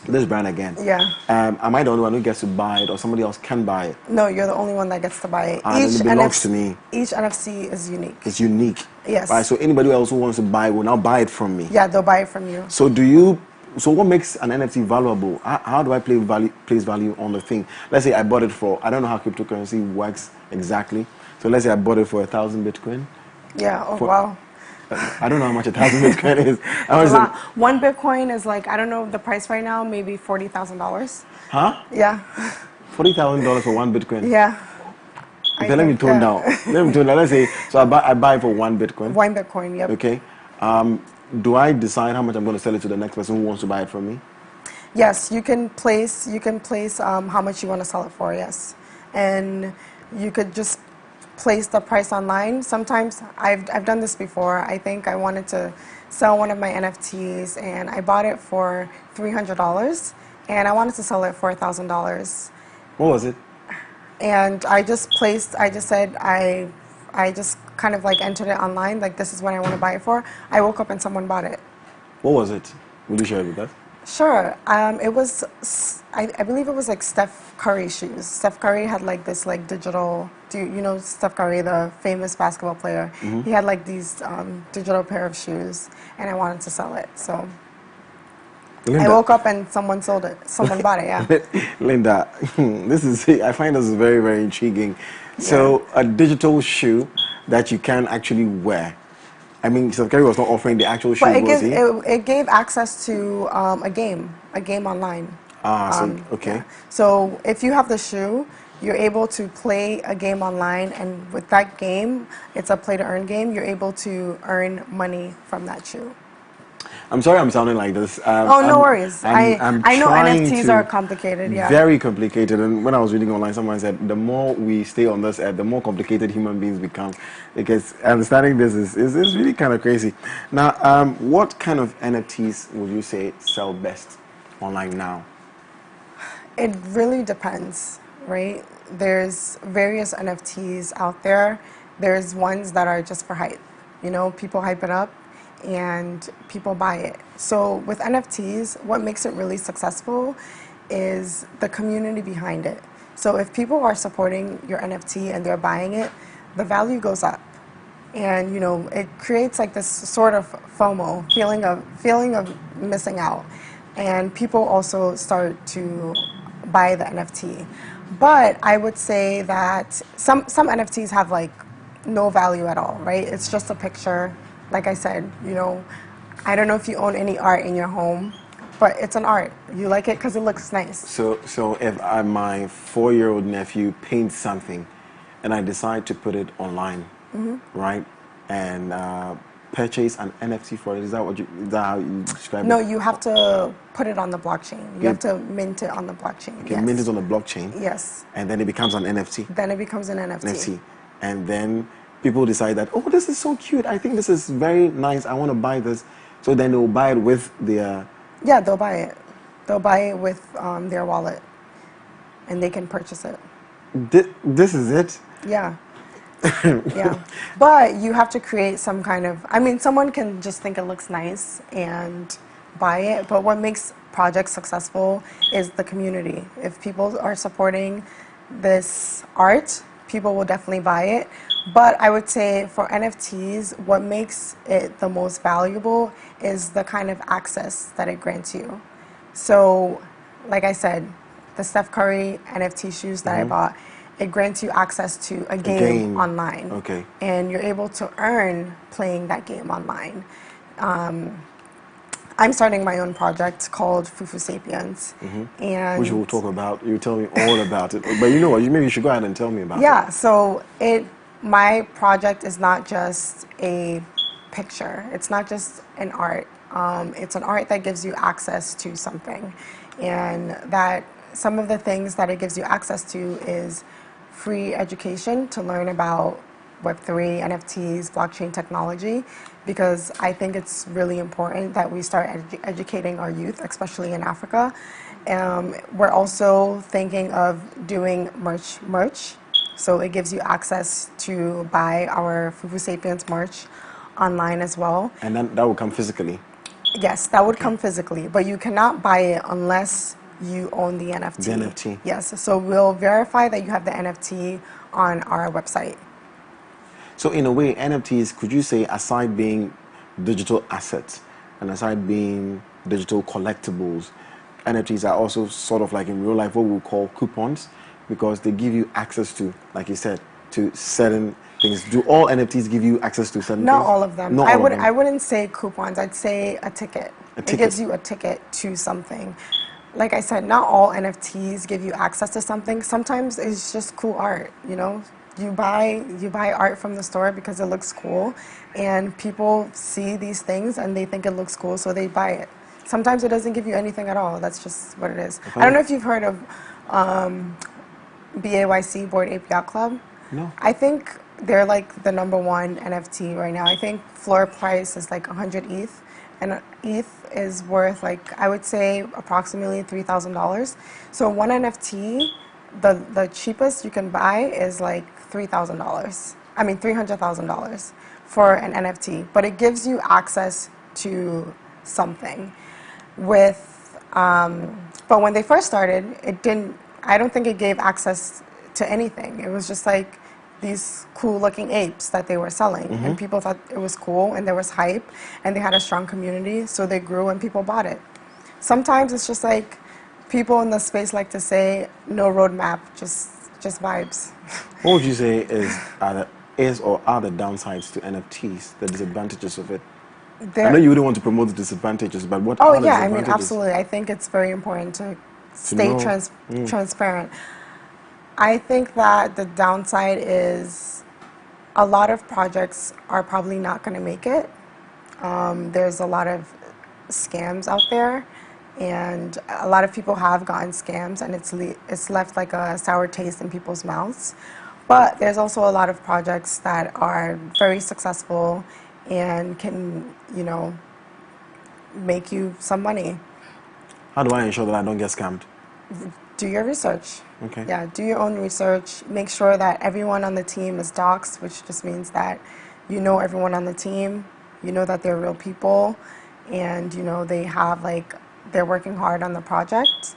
this brand again. Yeah. Am I the only one who gets to buy it, or somebody else can buy it? No, you're the only one that gets to buy it. It belongs to me. Each NFC is unique. It's unique. Yes. Right. So anybody else who wants to buy will now buy it from me. Yeah, they'll buy it from you. So what makes an NFT valuable? How do I place value on the thing? Let's say I bought it for, I don't know how cryptocurrency works exactly. So let's say I bought it for 1,000 Bitcoin. Yeah. Oh, wow. I don't know how much 1,000 Bitcoin is. One Bitcoin is like, I don't know the price right now, maybe $40,000. Huh? Yeah. $40,000 for one Bitcoin. Yeah. Okay, let me tone down. Let's say, so I buy it for one Bitcoin. One Bitcoin, yep. Okay. Do I decide how much I'm going to sell it to the next person who wants to buy it from me? Yes, you can place how much you want to sell it for, yes. And you could just place the price online. Sometimes I've done this before. I think I wanted to sell one of my NFTs, and I bought it for $300, and I wanted to sell it for $1,000. What was it? And I just said I just kind of like entered it online, like this is what I want to buy it for. I woke up and someone bought it. What was it? Will you share it with us? Sure. It was, I believe it was like Steph Curry shoes. Steph Curry had like this like digital, you know Steph Curry, the famous basketball player? He had like these digital pair of shoes, and I wanted to sell it. So Linda, I woke up and someone sold it. Someone bought it, yeah. Linda, I find this very, very intriguing. So a digital shoe that you can actually wear. I mean, Steph Curry was not offering the actual shoe, But was he? it gave access to a game online. Okay. Yeah. So if you have the shoe, you're able to play a game online, and with that game, it's a play-to-earn game, you're able to earn money from that shoe. I'm sorry I'm sounding like this. No worries. I know trying NFTs are complicated, yeah. Very complicated. And when I was reading online, someone said the more we stay on this earth, the more complicated human beings become. Because understanding this is really kind of crazy. Now, what kind of NFTs would you say sell best online now? It really depends, right? There's various NFTs out there. There's ones that are just for hype. You know, people hype it up and people buy it. So with NFTs, what makes it really successful is the community behind it. So if people are supporting your NFT and they're buying it, the value goes up. And you know, it creates like this sort of FOMO, feeling of missing out. And people also start to buy the NFT. But I would say that some NFTs have like no value at all, right? It's just a picture. Like I said, you know, I don't know if you own any art in your home, but it's an art. You like it because it looks nice. So if my 4-year-old nephew paints something and I decide to put it online, right, and purchase an NFT for it, is that how you describe it? No, you have to put it on the blockchain. You have to mint it on the blockchain. Okay, mint it on the blockchain. Yes. And then it becomes an NFT. Then it becomes an NFT. And then people decide that, oh, this is so cute. I think this is very nice. I want to buy this. So then they'll buy it with their... Yeah, they'll buy it. They'll buy it with their wallet. And they can purchase it. This is it? Yeah. Yeah. But you have to create some kind of... I mean, someone can just think it looks nice and buy it. But what makes projects successful is the community. If people are supporting this art, people will definitely buy it. But I would say for NFTs, what makes it the most valuable is the kind of access that it grants you. So, like I said, the Steph Curry NFT shoes that I bought, it grants you access to a game online. Okay. And you're able to earn playing that game online. I'm starting my own project called Fufu Sapiens. And which we'll talk about. You tell me all about it. But you know what? Maybe you should go ahead and tell me about it. Yeah, so my project is not just a picture. It's not just an art. It's an art that gives you access to something. And that some of the things that it gives you access to is free education to learn about Web3, NFTs, blockchain technology, because I think it's really important that we start educating our youth, especially in Africa. We're also thinking of doing merch. So it gives you access to buy our Fufu Sapiens merch online as well. And then that will come physically? Yes, that would come physically, but you cannot buy it unless you own the NFT. The NFT. Yes, so we'll verify that you have the NFT on our website. So in a way, NFTs, could you say, aside being digital assets and aside being digital collectibles, NFTs are also sort of like in real life what we'll call coupons, because they give you access to, like you said, to certain things. Do all NFTs give you access to certain things? Not all of them. Not all of them. I wouldn't say coupons. I'd say a ticket. It gives you a ticket to something. Like I said, not all NFTs give you access to something. Sometimes it's just cool art, you know? You buy art from the store because it looks cool, and people see these things and they think it looks cool, so they buy it. Sometimes it doesn't give you anything at all. That's just what it is. Okay. I don't know if you've heard of BAYC, Bored Ape Yacht Club. No. I think they're like the #1 NFT right now. I think floor price is like 100 ETH, and ETH is worth like, I would say approximately $3,000. So one NFT, the cheapest you can buy is like $3,000. I mean $300,000 for an NFT, but it gives you access to something. With But when they first started, I don't think it gave access to anything. It was just like these cool looking apes that they were selling, and people thought it was cool, and there was hype, and they had a strong community, so they grew and people bought it. Sometimes it's just like people in the space like to say no roadmap, just vibes. What would you say is or are the downsides to NFTs, the disadvantages of it? I know you wouldn't want to promote the disadvantages, but what are the disadvantages? I mean, absolutely. I think it's very important to stay transparent. I think that the downside is a lot of projects are probably not going to make it. There's a lot of scams out there, and a lot of people have gotten scams, and it's left like a sour taste in people's mouths. But there's also a lot of projects that are very successful and can, you know, make you some money. How do I ensure that I don't get scammed? Do your research. Okay. Yeah, do your own research. Make sure that everyone on the team is doxed, which just means that you know everyone on the team, you know that they're real people, and you know they're working hard on the project.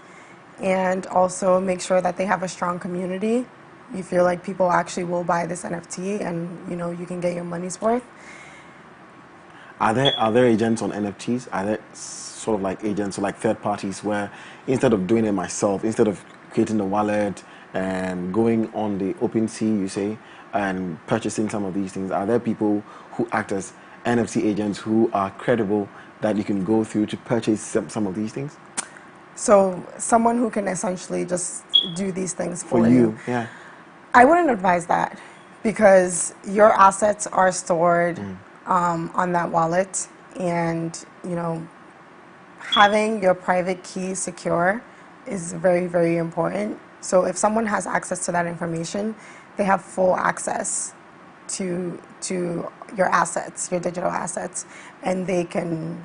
And also make sure that they have a strong community. You feel like people actually will buy this NFT, and you know you can get your money's worth. Are there agents on NFTs? Are there sort of like agents or like third parties where instead of doing it myself, instead of creating the wallet and going on the OpenSea, you say, and purchasing some of these things, are there people who act as NFT agents who are credible that you can go through to purchase some of these things? So someone who can essentially just do these things for you. Yeah. I wouldn't advise that, because your assets are stored on that wallet, and you know, having your private key secure is very, very important. So if someone has access to that information, they have full access to your assets, your digital assets, and they can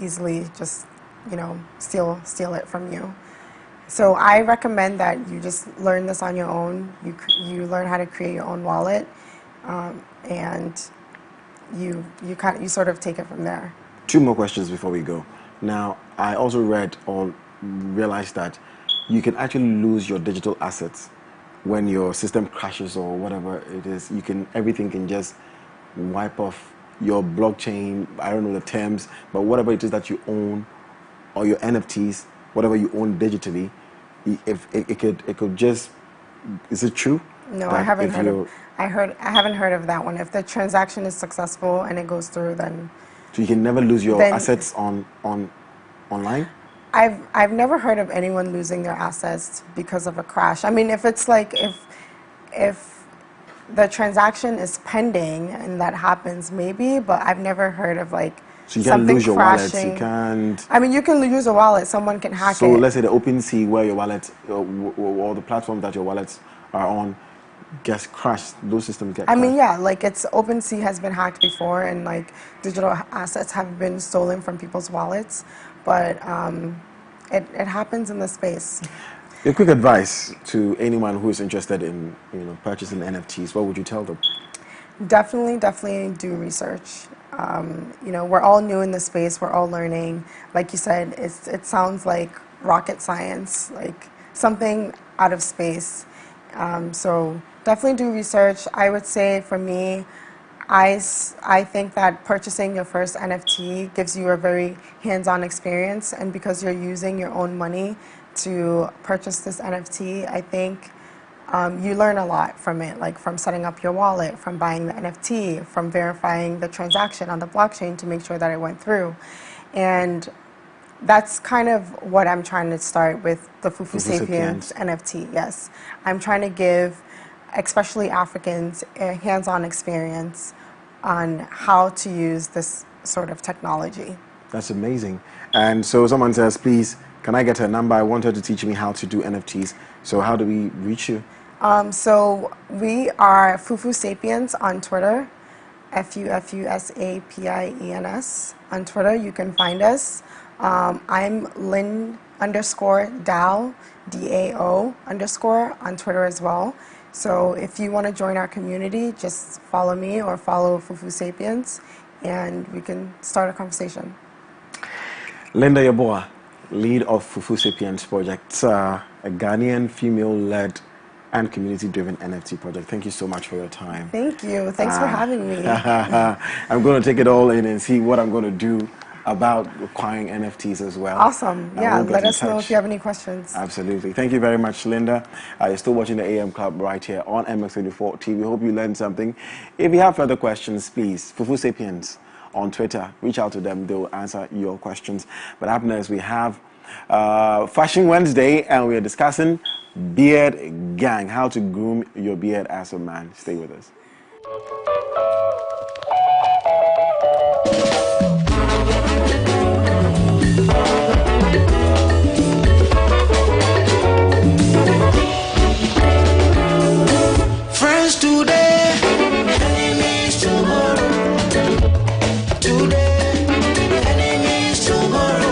easily just, you know, steal it from you. So I recommend that you just learn this on your own. You learn how to create your own wallet, and you sort of take it from there. 2 more questions before we go. Now, I also read or realized that you can actually lose your digital assets when your system crashes or whatever it is. Everything can just wipe off your blockchain. I don't know the terms, but whatever it is that you own, or your NFTs, whatever you own digitally, if it could just. Is it true? No, I haven't heard. I haven't heard of that one. If the transaction is successful and it goes through, then. So you can never lose your assets online? I've never heard of anyone losing their assets because of a crash. I mean, if it's like if the transaction is pending and that happens, maybe, but I've never heard of like so you can't lose your wallet. You can't. I mean, you can use a wallet. Someone can hack it. So let's say the OpenSea where your wallet or the platform that your wallets are on gets crashed. Those systems get crashed. I mean, yeah, like OpenSea has been hacked before, and like digital assets have been stolen from people's wallets, but it happens in the space. A quick advice to anyone who is interested in purchasing NFTs. What would you tell them? Definitely do research. We're all new in the space. We're all learning. Like you said, it sounds like rocket science, like something out of space. So definitely do research. I would say for me, I think that purchasing your first NFT gives you a very hands-on experience, and because you're using your own money to purchase this NFT, I think you learn a lot from it, like from setting up your wallet, from buying the NFT, from verifying the transaction on the blockchain to make sure that it went through. And that's kind of what I'm trying to start with the Fufu Sapiens NFT, yes. I'm trying to give, especially Africans, a hands-on experience on how to use this sort of technology. That's amazing. And so someone says, please, can I get her number? I want her to teach me how to do NFTs. So how do we reach you? So we are Fufu Sapiens on Twitter, FUFUSAPIENS on Twitter. You can find us. I'm Lynn_Dao, DAO_ on Twitter as well. So if you want to join our community, just follow me or follow Fufu Sapiens, and we can start a conversation. Linda Yaboa, lead of Fufu Sapiens Project, a Ghanaian female-led and community-driven NFT project. Thank you so much for your time. Thank you. Thanks for having me. I'm going to take it all in and see what I'm going to do about acquiring NFTs as well. Awesome. Yeah, let us know if you have any questions. Absolutely. Thank you very much, Linda. You're still watching the AM Club right here on MX24 TV. Hope you learned something. If you have further questions, please, Fufu Sapiens on Twitter, reach out to them. They will answer your questions. But up next, we have Fashion Wednesday, and we are discussing Beard Gang, how to groom your beard as a man. Stay with us. Friends today, enemies tomorrow. Today, enemies tomorrow.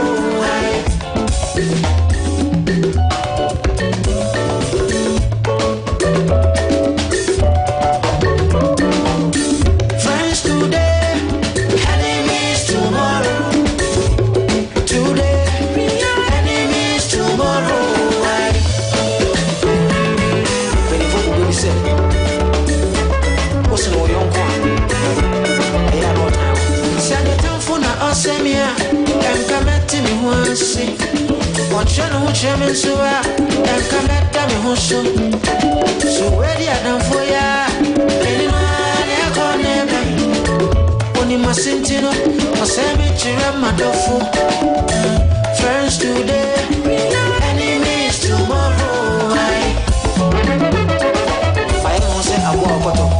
Friends today, enemies tomorrow. Today, enemies tomorrow. When you vote, go say. What's no young one? I have no time. Send the telephone or send me and come back to me once. Watch your no chairman so and come back to me once. So where the Adam for ya? Anyone I call never. Only my sentino or send me to my dofu. Friends today, enemies tomorrow. I won't say I walk out.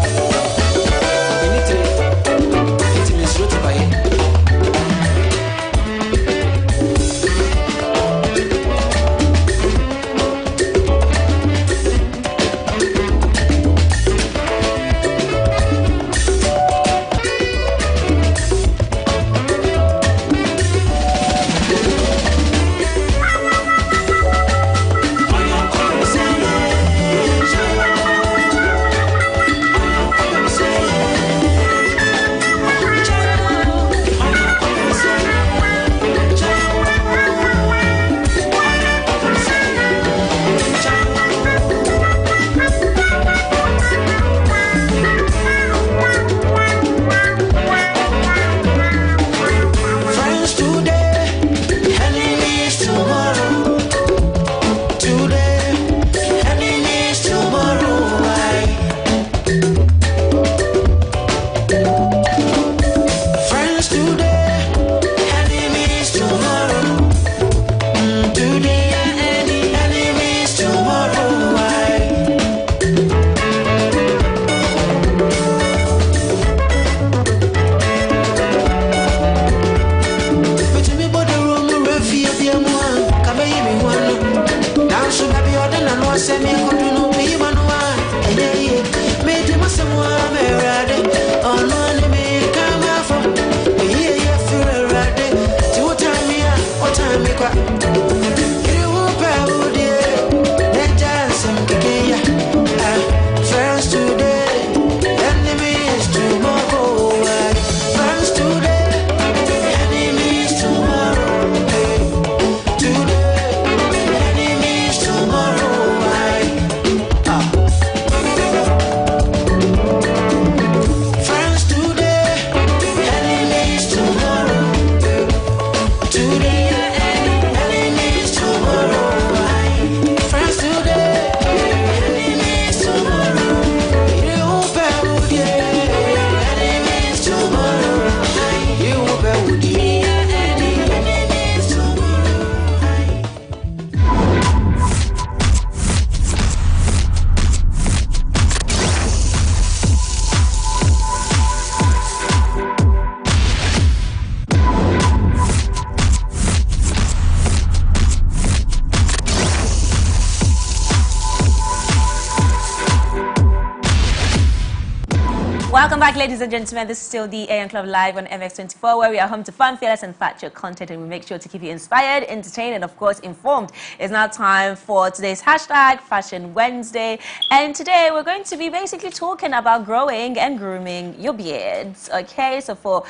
Welcome back, ladies and gentlemen. This is still the AM Club Live on MX24, where we are home to fun, fearless, and factual content, and we make sure to keep you inspired, entertained, and of course informed. It's now time for today's hashtag Fashion Wednesday, and today we're going to be basically talking about growing and grooming your beards. Okay, so for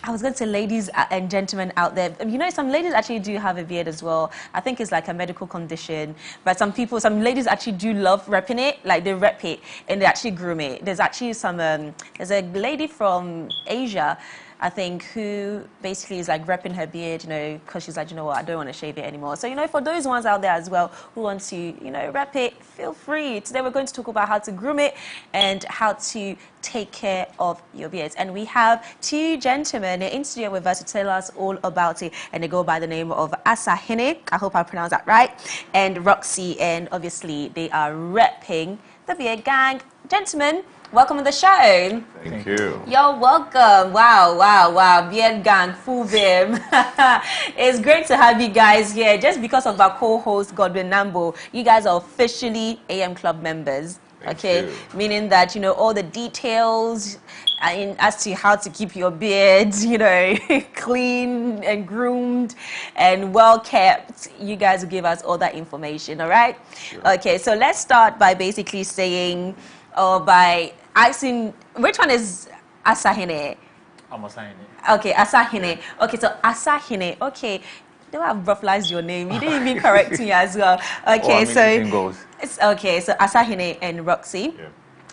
I was going to say ladies and gentlemen out there. You know, some ladies actually do have a beard as well. I think it's like a medical condition. But some ladies actually do love repping it. Like they rep it and they actually groom it. There's actually there's a lady from Asia, I think, who basically is like repping her beard, you know, because she's like, you know what, I don't want to shave it anymore. So, you know, for those ones out there as well who want to, you know, rep it, feel free. Today we're going to talk about how to groom it and how to take care of your beards. And we have two gentlemen in studio with us to tell us all about it. And they go by the name of Asahene, I hope I pronounced that right, and Roxy. And obviously they are repping the Beard Gang. Gentlemen, welcome to the show. Thank you. You're welcome. Wow. Beard Gang, full vim. It's great to have you guys here. Just because of our co-host, Godwin Nambo, you guys are officially AM Club members. Thank you. Meaning that, you know, all the details as to how to keep your beards, you know, clean and groomed and well kept, you guys will give us all that information, all right? Sure. Okay, so let's start by basically saying, or by asking, which one is Asahene? I'm Asahene. Okay, Asahene. Okay, so Asahene. Okay, they have brutalized your name. You didn't even correct me as well. Okay, it's okay. So Asahene and Roxy. Yeah.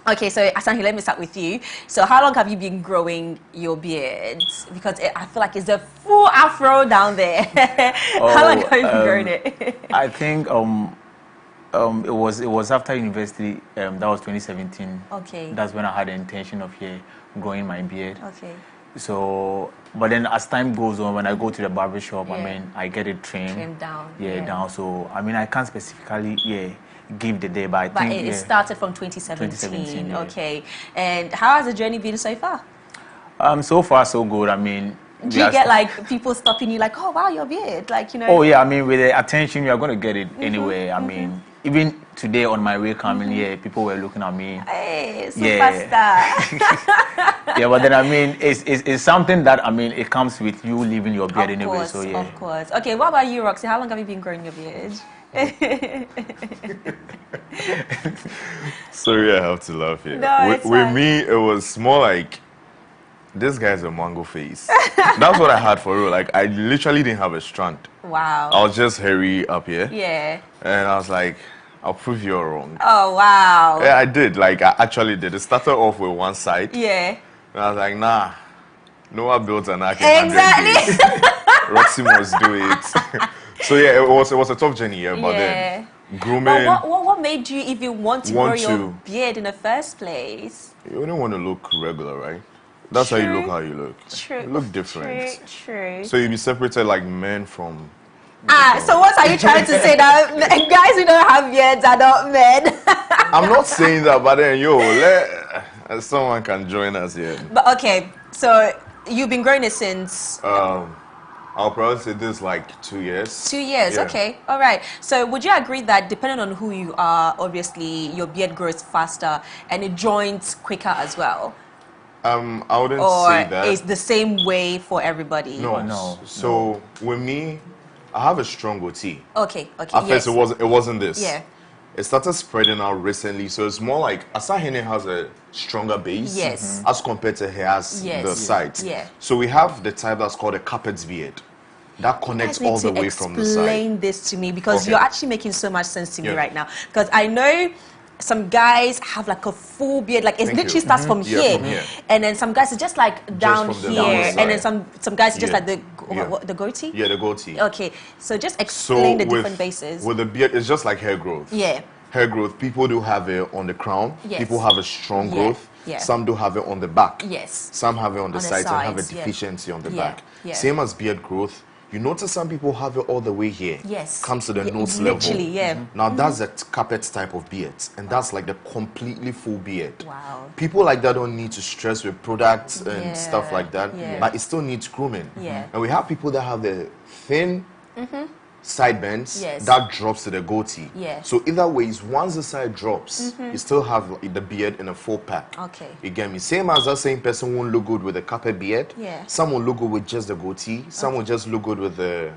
Okay, so Asahene, let me start with you. So how long have you been growing your beard? Because I feel like it's a full afro down there. How long have you been growing it? I think it was after university. That was 2017. Okay. That's when I had the intention of growing my beard. Okay. So, but then as time goes on, when I go to the barber shop, I mean, I get it trimmed down. Down. So, I mean, I can't specifically, give the day, but I think it started from 2017. Okay. And how has the journey been so far? So far, so good. I mean, do you get like people stopping you, like, oh wow, your beard, like, you know? Oh yeah, I mean, with the attention, you're going to get it anyway. I mean, even today on my way coming, people were looking at me. Hey, superstar. Yeah, but then I mean, it's something that, I mean, it comes with you leaving your beard anyway. So yeah. Of course. Okay, what about you, Roxy? How long have you been growing your beard? Sorry, I have to laugh here. No, with me, it was more like, this guy's a mango face. That's what I had for real. Like, I literally didn't have a strand. Wow. I was just hairy up here. Yeah. And I was like, I'll prove you're wrong. Oh, wow. Yeah, I did. Like, I actually did. It started off with one side. Yeah. And I was like, nah. Noah built an ark in 100 days. Roxy must do it. So, yeah, it was a tough journey, but then grooming. What made you even want to grow your beard in the first place? You only want to look regular, right? That's how you look. True. You look different. True. So you be separated like men from... So what are you trying to say? That guys who don't have beards are not men? I'm not saying that, but then, someone can join us here. But okay, so you've been growing it since... I'll probably say this like 2 years. 2 years, okay. All right. So would you agree that depending on who you are, obviously your beard grows faster and it joins quicker as well? I wouldn't say that. Or it's the same way for everybody? No. So with me, I have a strong goatee. Okay. At first, it wasn't this. Yeah. It started spreading out recently, so it's more like Asahene has a stronger base as compared to the sides. Yeah. So we have the type that's called a carpet's beard. That connects all the way from the side. Explain this to me because you're actually making so much sense to me right now. Because I know some guys have like a full beard, like it literally starts from here, and then some guys are just like down here, and then some guys just like the goatee. Yeah, the goatee. Okay, so just explain the different bases. With the beard, it's just like hair growth. Yeah. Hair growth. People do have it on the crown. Yes. People have a strong growth. Yeah. Some do have it on the back. Yes. Some have it on the sides and have a deficiency on the back. Yeah. Same as beard growth. You notice some people have it all the way here. Yes. Comes to the nose level. Literally, yeah. Now that's a carpet type of beard, and that's like the completely full beard. Wow. People like that don't need to stress with products and stuff like that, but it still needs grooming. Yeah. And we have people that have the thin side bends that drops to the goatee. Yeah. So either ways, once the side drops, you still have the beard in a full pack. Okay. You get me? Same as that same person won't look good with a carpet beard. Yeah. Some will look good with just the goatee. Some will just look good with the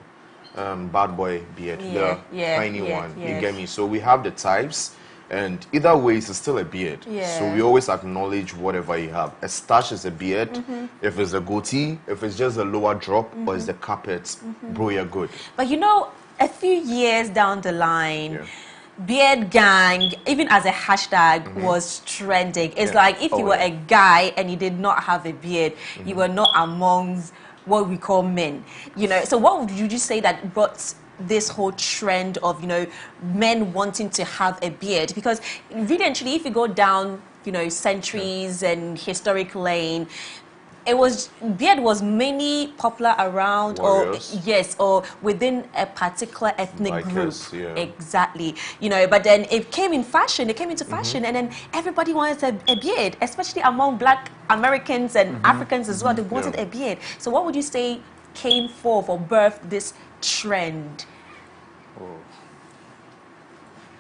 bad boy beard, the tiny one. You get me? So we have the types. And either way, it's still a beard. So we always acknowledge whatever you have. A stash is a beard. If it's a goatee, if it's just a lower drop, or it's the carpet, bro, you're good. But you know, a few years down the line, beard gang, even as a hashtag, was trending. It's like if you were a guy and you did not have a beard, you were not amongst what we call men. You know, so what would you say that brought this whole trend of, you know, men wanting to have a beard? Because eventually, if you go down, you know, centuries and historic lane, beard was mainly popular around warriors. or within a particular ethnic group. Yeah. Exactly. You know, but then it came in fashion, it came into fashion, and then everybody wanted a beard, especially among Black Americans and Africans as well. They wanted a beard. So what would you say came forth or birthed this trend?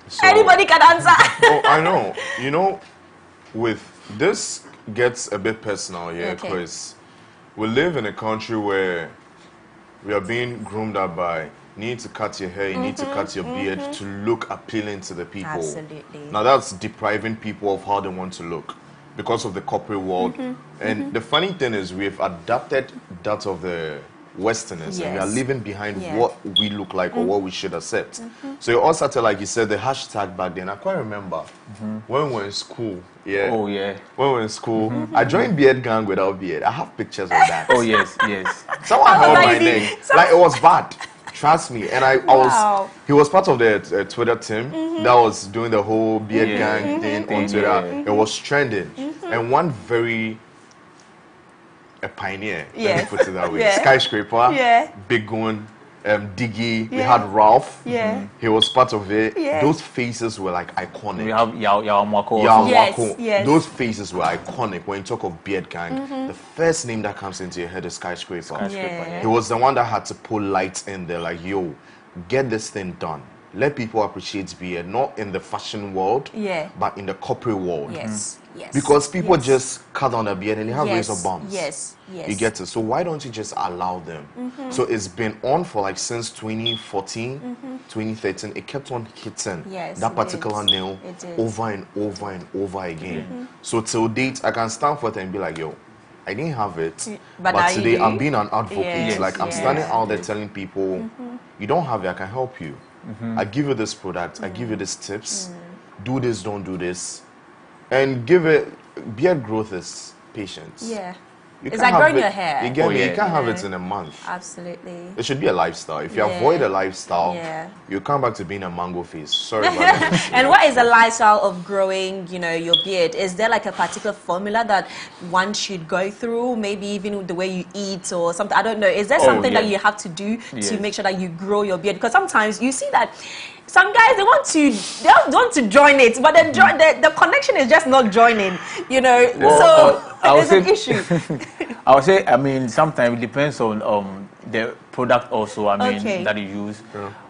So, anybody can answer. I know. You know, with this gets a bit personal here, because we live in a country where we are being groomed up by you need to cut your hair, you need to cut your beard to look appealing to the people. Absolutely. Now that's depriving people of how they want to look because of the corporate world. And the funny thing is we've adapted that of the Westerners, and we are leaving behind what we look like or what we should accept. So you all started, like you said, the hashtag back then. I quite remember when we were in school. When we were in school, I joined beard gang without beard. I have pictures of that. Someone held my neck. Like, it was bad. Trust me. And I was, he was part of the Twitter team that was doing the whole beard gang thing on Twitter. It was trending. And one a pioneer, let me put it that way. Skyscraper, Big Gun, Diggy, we had Ralph, he was part of it. Those faces were like iconic. We have Yao Mwako. Those faces were iconic. When you talk of beard gang, the first name that comes into your head is Skyscraper. He was the one that had to pull lights in there, like, yo, get this thing done. Let people appreciate beard, not in the fashion world, but in the corporate world. Because people just cut on a beard and they have razor bumps. You get it. So why don't you just allow them? So it's been on for like since 2014, 2013. It kept on hitting that particular nail over and over and over again. So till date, I can stand for it and be like, yo, I didn't have it, but today I'm being an advocate. Like I'm standing out there telling people, you don't have it, I can help you. I give you this product, I give you these tips. Do this, don't do this. And give it, beard growth is patience. It's like growing your hair. You get me? You can't have it in a month. Absolutely. It should be a lifestyle. If you avoid a lifestyle, you come back to being a mango face. Sorry about that. And what is the lifestyle of growing, you know, your beard? Is there like a particular formula that one should go through? Maybe even the way you eat or something? I don't know. Is there something that you have to do to make sure that you grow your beard? Because sometimes you see that some guys, they want to join it, but the connection is just not joining, you know. So there's an issue. I would say, I mean, sometimes it depends on the product also, I mean, that you use.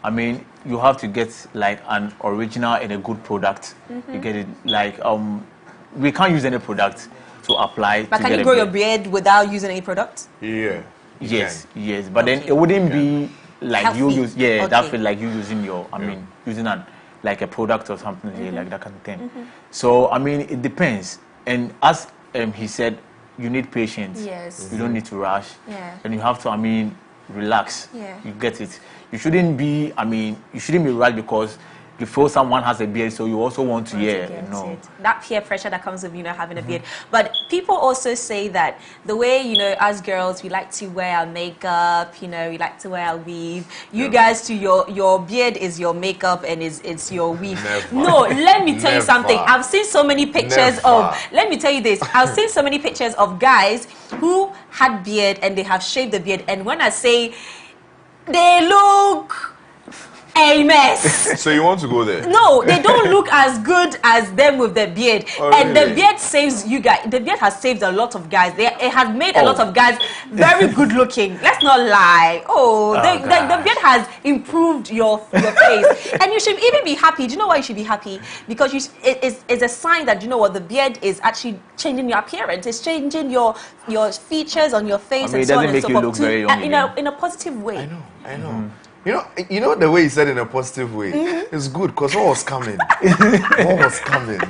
I mean, you have to get like an original and a good product. You get it? Like, we can't use any product to apply. But can you grow your beard without using any product? Yes. But then it wouldn't be like healthy. You use, that feel like you using your, I mean, using like a product or something like that kind of thing. So, I mean, it depends. And as he said, you need patience. You don't need to rush. And you have to, I mean, relax. You get it. You shouldn't be, I mean, you shouldn't be rushed because you feel someone has a beard, so you also want to, that peer pressure that comes with, you know, having a beard. But people also say that the way, you know, as girls, we like to wear our makeup, you know, we like to wear our weave. You guys too, your beard is your makeup and it's your weave. No, let me tell you something. I've seen so many pictures let me tell you this. I've seen so many pictures of guys who had beard and they have shaved the beard. And when I say they look a mess. So you want to go there? No, they don't look as good as them with the beard. And the beard saves you guys. The beard has saved a lot of guys. It has made a lot of guys very good looking. Let's not lie. The beard has improved your face. And you should even be happy. Do you know why you should be happy? Because it's a sign that, you know what, the beard is actually changing your appearance. It's changing your features on your face, and so on and so forth. In a positive way. I know. You know the way he said in a positive way. It's good because what was coming? What was coming?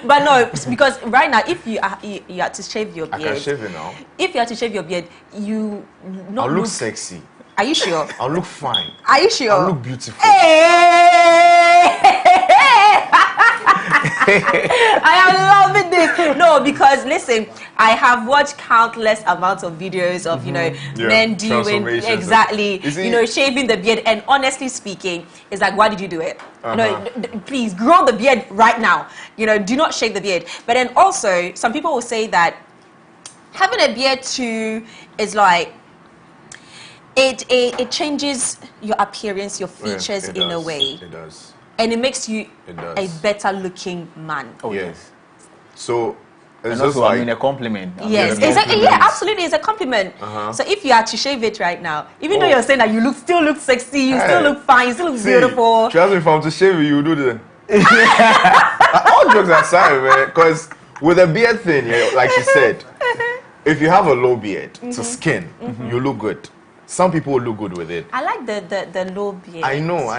But no, because right now, if you have to shave your beard, I can shave it now. If you have to shave your beard, you I'll look sexy. Are you sure? I'll look fine. Are you sure? I'll look beautiful. Hey! I am loving this. No, because listen, I have watched countless amounts of videos of men doing exactly shaving the beard, and honestly speaking, it's like, why did you do it? Please grow the beard right now. Do not shave the beard. But then also, some people will say that having a beard too is like it changes your appearance, your features in a way. It does. And it makes you a better looking man. Oh yes. So it's also like a compliment. Yes, exactly. Yeah, absolutely, it's a compliment. So if you had to shave it right now, even though you're saying that you still look sexy, you still look fine, you still look beautiful. Trust me, if I'm to shave it, you do the. All jokes aside, man, because with a beard thing, like you said, if you have a low beard to skin, you look good. Some people will look good with it. I like the low beard. I know.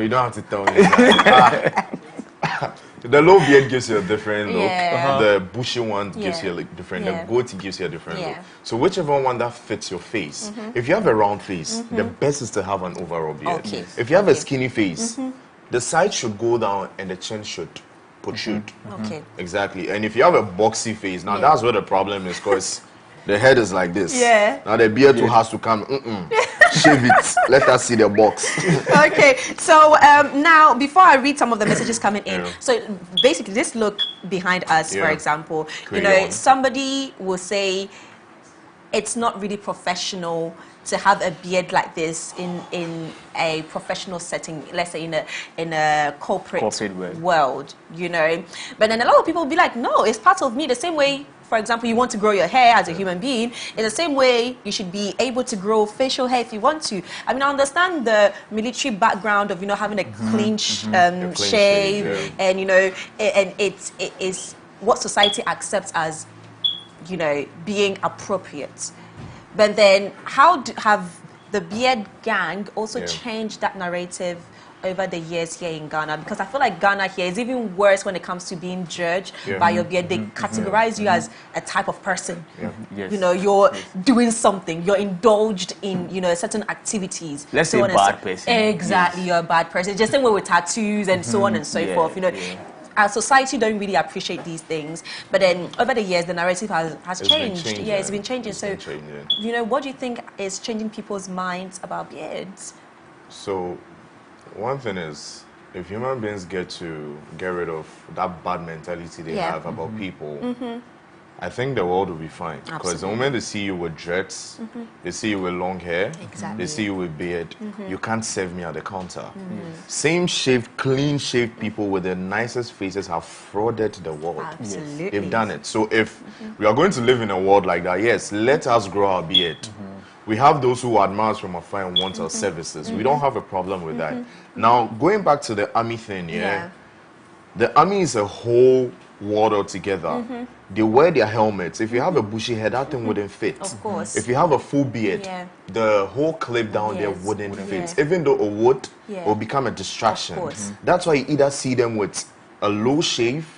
You don't have to tell me that. The low beard gives you a different look. The bushy one gives you a different look. The goatee gives you a different look. So whichever one that fits your face. If you have a round face, the best is to have an overall beard. Okay. If you have a skinny face, the side should go down and the chin should protrude. Okay. Exactly. And if you have a boxy face, now that's where the problem is, because the head is like this. Yeah. Now the beard too has to come. Shave it. Let us see the box. Okay. So now, before I read some of the messages coming in, so basically, this look behind us, for example, somebody will say it's not really professional to have a beard like this in a professional setting, let's say in a corporate world, But then a lot of people will be like, no, it's part of me. The same way, for example, you want to grow your hair as a human being, in the same way you should be able to grow facial hair if you want to. I mean, I understand the military background of having a clean shave, and and it is what society accepts as being appropriate. But then, how have the beard gang also changed that narrative over the years here in Ghana? Because I feel like Ghana here is even worse when it comes to being judged by your beard. They categorize you as a type of person. You're doing something. You're indulged in certain activities. Let's say bad person. Exactly, you're a bad person. Just same way with tattoos and so on and so forth. Our society don't really appreciate these things, but then over the years the narrative has changed. It's been changing. What do you think is changing people's minds about beards? So one thing is, if human beings get rid of that bad mentality they have about people, I think the world will be fine. Because the moment they see you with dreads, they see you with long hair, they see you with beard, you can't serve me at the counter. Same shaved, clean shaved people with the nicest faces have frauded the world. Absolutely. They've done it. So if we are going to live in a world like that, yes, let us grow our beard. We have those who admire us from afar and want our services. We don't have a problem with that. Now, going back to the army thing, the army is a whole world altogether. They wear their helmets. If you have a bushy head, that thing wouldn't fit. Of course. If you have a full beard, the whole clip down there wouldn't fit. Even though it would, it will become a distraction. That's why you either see them with a low shave,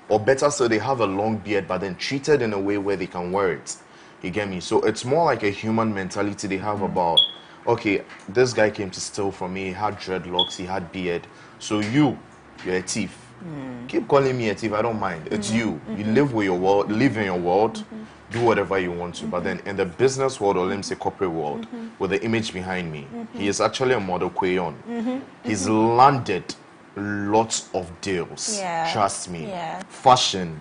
or better so they have a long beard, but then treated in a way where they can wear it. You get me? So it's more like a human mentality they have about, okay, this guy came to steal from me, he had dreadlocks, he had beard. So you're a thief. Keep calling me a thief, I don't mind. It's you. You live with your world, live in your world, do whatever you want to. But then in the business world, or let me say corporate world, with the image behind me, he is actually a model Quayon. He's landed lots of deals. Trust me. Fashion.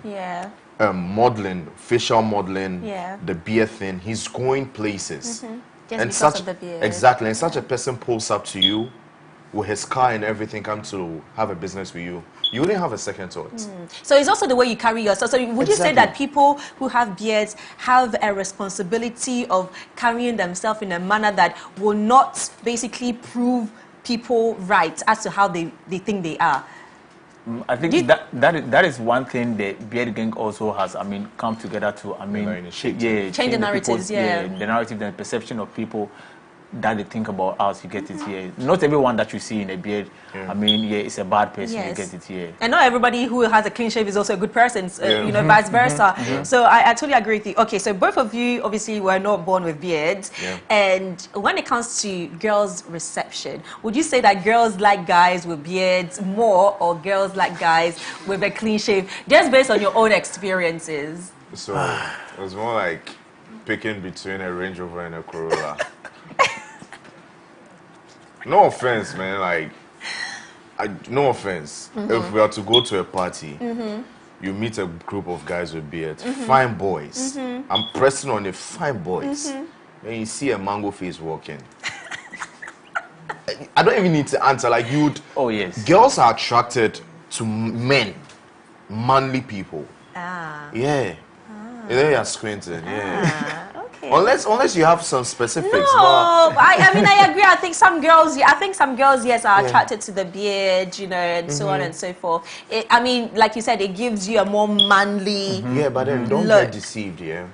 Modeling, facial modeling, the beard thing. He's going places. And because of the beard. Exactly. And such a person pulls up to you with his car and everything, come to have a business with you. You wouldn't have a second thought. So it's also the way you carry yourself. So would you say that people who have beards have a responsibility of carrying themselves in a manner that will not basically prove people right as to how they think they are? I think that is one thing the beard gang also has, come together to, change the narratives, the narrative, the perception of people. that they think about us, you get it here. Not everyone that you see in a beard, I mean, it's a bad person, you get it here. And not everybody who has a clean shave is also a good person, you know, vice versa. So I totally agree with you. Okay, so both of you obviously were not born with beards. And when it comes to girls' reception, would you say that girls like guys with beards more or girls like guys with a clean shave, just based on your own experiences? So it was more like picking between a Range Rover and a Corolla. No offense, man. Like, no offense. If we are to go to a party, you meet a group of guys with beards, fine boys. I'm pressing on the fine boys. Then you see a mango face walking. I don't even need to answer. Like, you would. Oh, yes. Girls are attracted to men, manly people. Yeah. They are squinting. Yeah. Okay. Unless you have some specifics. No, I mean I agree. I think some girls, yes, are attracted to the beard, you know, and so on and so forth. I mean, like you said, it gives you a more manly. Yeah, but then don't get deceived. Yeah.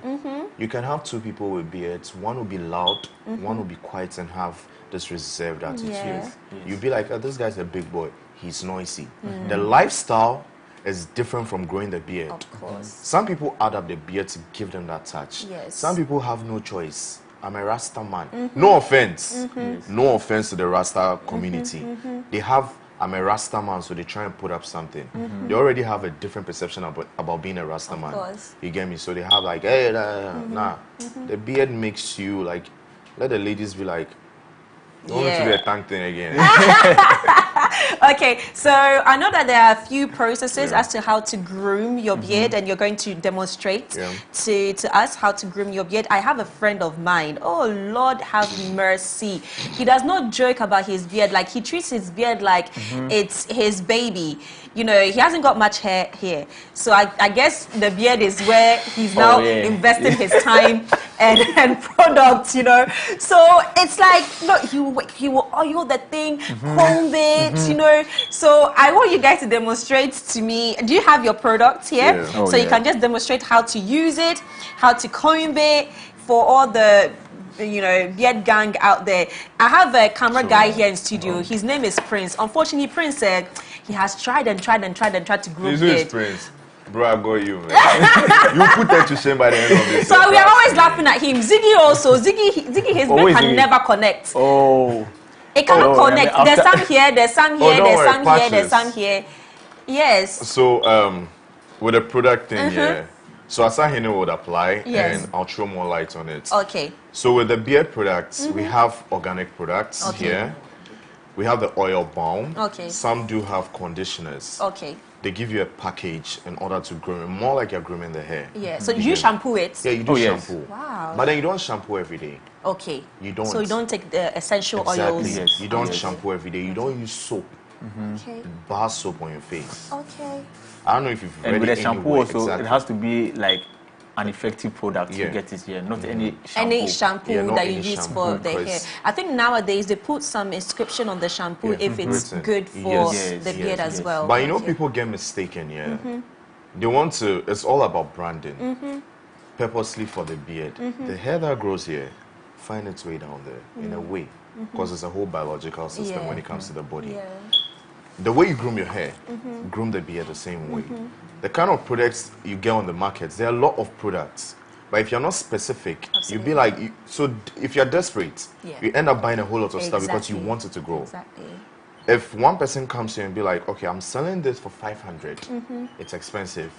You can have two people with beards. One will be loud, one will be quiet and have this reserved attitude. You'll be like, oh, this guy's a big boy. He's noisy. The lifestyle is different from growing the beard. Of course. Some people add up the beard to give them that touch. Yes. Some people have no choice. I'm a Rasta man. No offense. No offense to the Rasta community. They have, I'm a Rasta man, so they try and put up something. They already have a different perception about being a Rasta man. Course. You get me? So they have like, hey, nah. The beard makes you like, let the ladies be like, you want to do a tank thing again. Okay, so I know that there are a few processes as to how to groom your beard, and you're going to demonstrate to us how to groom your beard. I have a friend of mine. Oh, Lord have mercy. He does not joke about his beard. Like, he treats his beard like it's his baby. You know, he hasn't got much hair here. So I guess the beard is where he's now investing his time and products, you know. So it's like, look, he will oil the thing, comb it, you know. So I want you guys to demonstrate to me. Do you have your products here? So you can just demonstrate how to use it, how to comb it for all the, you know, beard gang out there. I have a camera guy here in studio. His name is Prince. Unfortunately, Prince said he has tried to groom beard. This is Prince. Bro, I got you, man. You put that to shame by the end of this. So we are always laughing at him. Ziggy also. Ziggy, his beard can never connect. It cannot connect. There's some here, there's some here, there's some here, there's some here. Yes. So, with the product thing, so Asahino would apply, and I'll throw more light on it. Okay. So with the beard products, we have organic products here. We have the oil balm. Okay. Some do have conditioners. Okay. They give you a package in order to groom it, more like you're grooming the hair. Yeah. So you shampoo it? Yeah, you do shampoo. Wow. But then you don't shampoo every day. Okay. You don't. So you don't take the essential oils. Yes. You don't shampoo every day. You don't use soap. Okay. Bar soap on your face. Okay. I don't know if you've read it. And with the it shampoo also, it has to be like an effective product. You get it here, not any shampoo. Any shampoo that you use for the hair. I think nowadays they put some inscription on the shampoo if it's good for the beard as well. But you know, people get mistaken, They want to, it's all about branding. Purposely for the beard. The hair that grows here, find its way down there in a way. Because it's a whole biological system when it comes to the body. The way you groom your hair, groom the beard the same way. The kind of products you get on the markets, there are a lot of products. But if you're not specific, you'll be like, so if you're desperate, you end up buying a whole lot of stuff because you want it to grow. Exactly. If one person comes here and be like, okay, I'm selling this for 500, it's expensive.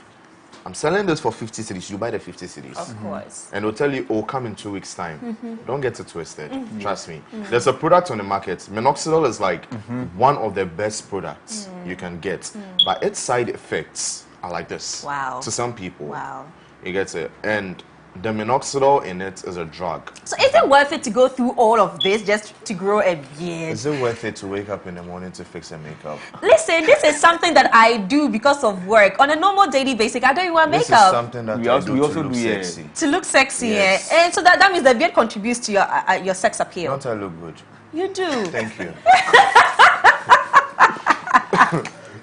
I'm selling this for 50 cedis, you buy the 50 cedis. Of course. And they'll tell you, oh, come in 2 weeks' time. Don't get it twisted. Trust me. There's a product on the market. Minoxidil is like one of the best products you can get. But its side effects are like this. Wow. To some people. Wow. You get it. And the minoxidil in it is a drug. So is it worth it to go through all of this just to grow a beard? Is it worth it to wake up in the morning to fix your makeup? Listen, this is something that I do because of work. On a normal daily basis, I don't wear makeup. This is something that we also to look sexy. To look sexy, And so that means the beard contributes to your sex appeal. Don't I look good? You do. Thank you.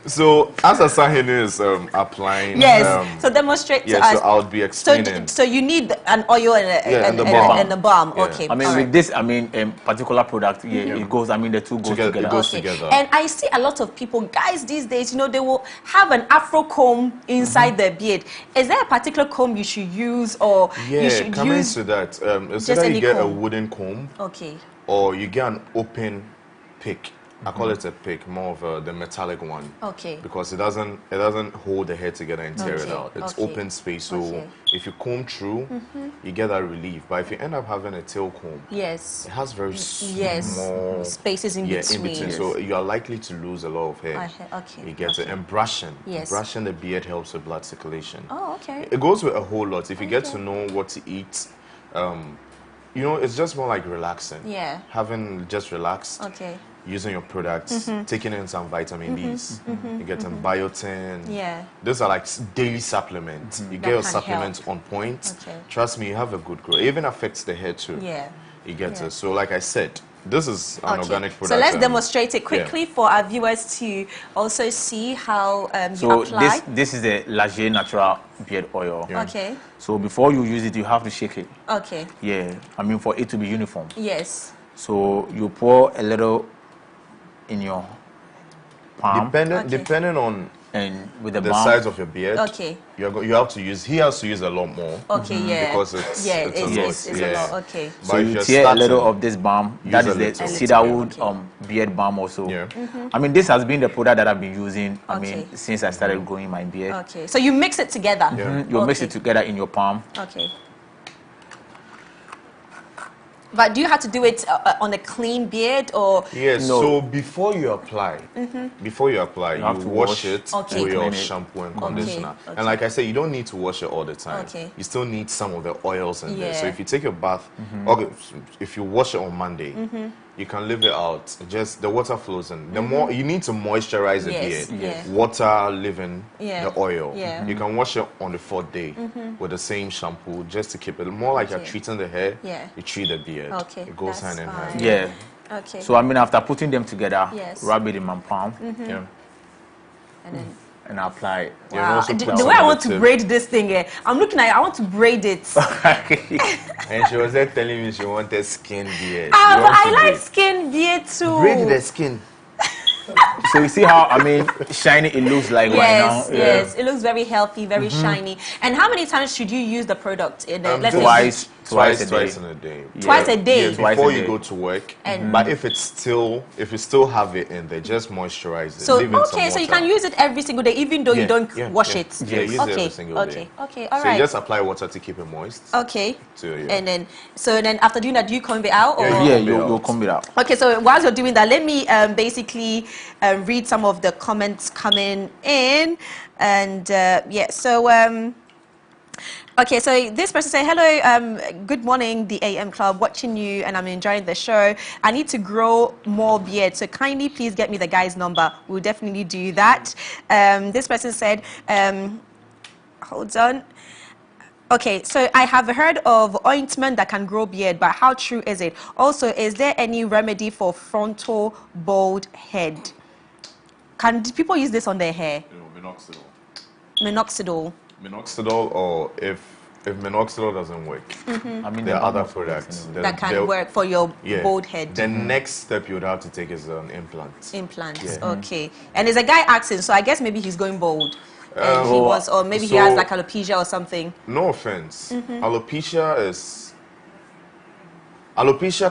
So as Asahin is applying, so demonstrate to us. So I would be explaining. So you need an oil and a balm. Okay. I mean, with this, I mean, particular product, it goes. I mean, the two go together. It goes together. And I see a lot of people, guys, these days, you know, they will have an Afro comb inside their beard. Is there a particular comb you should use, or you should use? To that, it's either you get a wooden comb, or you get an open pick. I call it a pick, more of the metallic one. Because it doesn't hold the hair together and tear it out. It's open space, so if you comb through, you get that relief. But if you end up having a tail comb, it has very small spaces in between. So you are likely to lose a lot of hair. You get it. And brushing the beard helps with blood circulation. It goes with a whole lot. If you get to know what to eat, you know, it's just more like relaxing. Having just relaxed. Using your products, taking in some vitamin B's, you get some biotin. Those are like daily supplements. You get your supplements on point. Trust me, you have a good growth. It even affects the hair too. You get it. So like I said, this is an organic product. So let's demonstrate it quickly for our viewers to also see how you apply. So this is the Lager Natural Beard Oil. So before you use it, you have to shake it. I mean, for it to be uniform. So you pour a little in your palm, depending on with the size of your beard. You have to use. He has to use a lot more. Because it's a lot. So you tear a little of this balm. That is the cedarwood beard balm also. I mean, this has been the product that I've been using. I mean, since I started growing my beard. So you mix it together. You mix it together in your palm. But do you have to do it on a clean beard, or? Yes. No. So before you apply, you have to wash it with your shampoo and conditioner. And like I said, you don't need to wash it all the time. You still need some of the oils in there. So if you take your bath, if you wash it on Monday, you can leave it out. Just the water flows in. The more you need to moisturize the beard. Water leaving the oil. You can wash it on the 4th day with the same shampoo, just to keep it more like you're treating the hair. You treat the beard. It goes hand in hand. So I mean, after putting them together, rub it in my palm. And apply it. Wow. The way I want to braid this thing, I'm looking at it, I want to braid it. And she was there telling me she wanted skin beard. I like skin beard too. Braid the skin. So you see how, I mean, shiny it looks like right now. Yes, it looks very healthy, very shiny. And how many times should you use the product? Twice in a day. Twice a day? Before you go to work. But if you still have it in there, just moisturize it. So, so you can use it every single day, even though you don't wash it? Use it every single day. All right. So you just apply water to keep it moist. And then after doing that, do you comb it out? Or? You'll comb it out. Okay, so while you're doing that, let me basically read some of the comments coming in. And okay, so this person said, hello, good morning, the AM Club, watching you, and I'm enjoying the show. I need to grow more beard, so kindly please get me the guy's number. We'll definitely do that. This person said, hold on. Okay, so I have heard of ointment that can grow beard, but how true is it? Also, is there any remedy for frontal bald head? Can people use this on their hair? Minoxidil. Minoxidil. Minoxidil, or if minoxidil doesn't work, I mean, there are other products that can work for your bald head. The next step you would have to take is an implant. Implants, okay. And there's a guy asking, so I guess maybe he's going bald. And he was, or maybe he has like alopecia or something. No offense, alopecia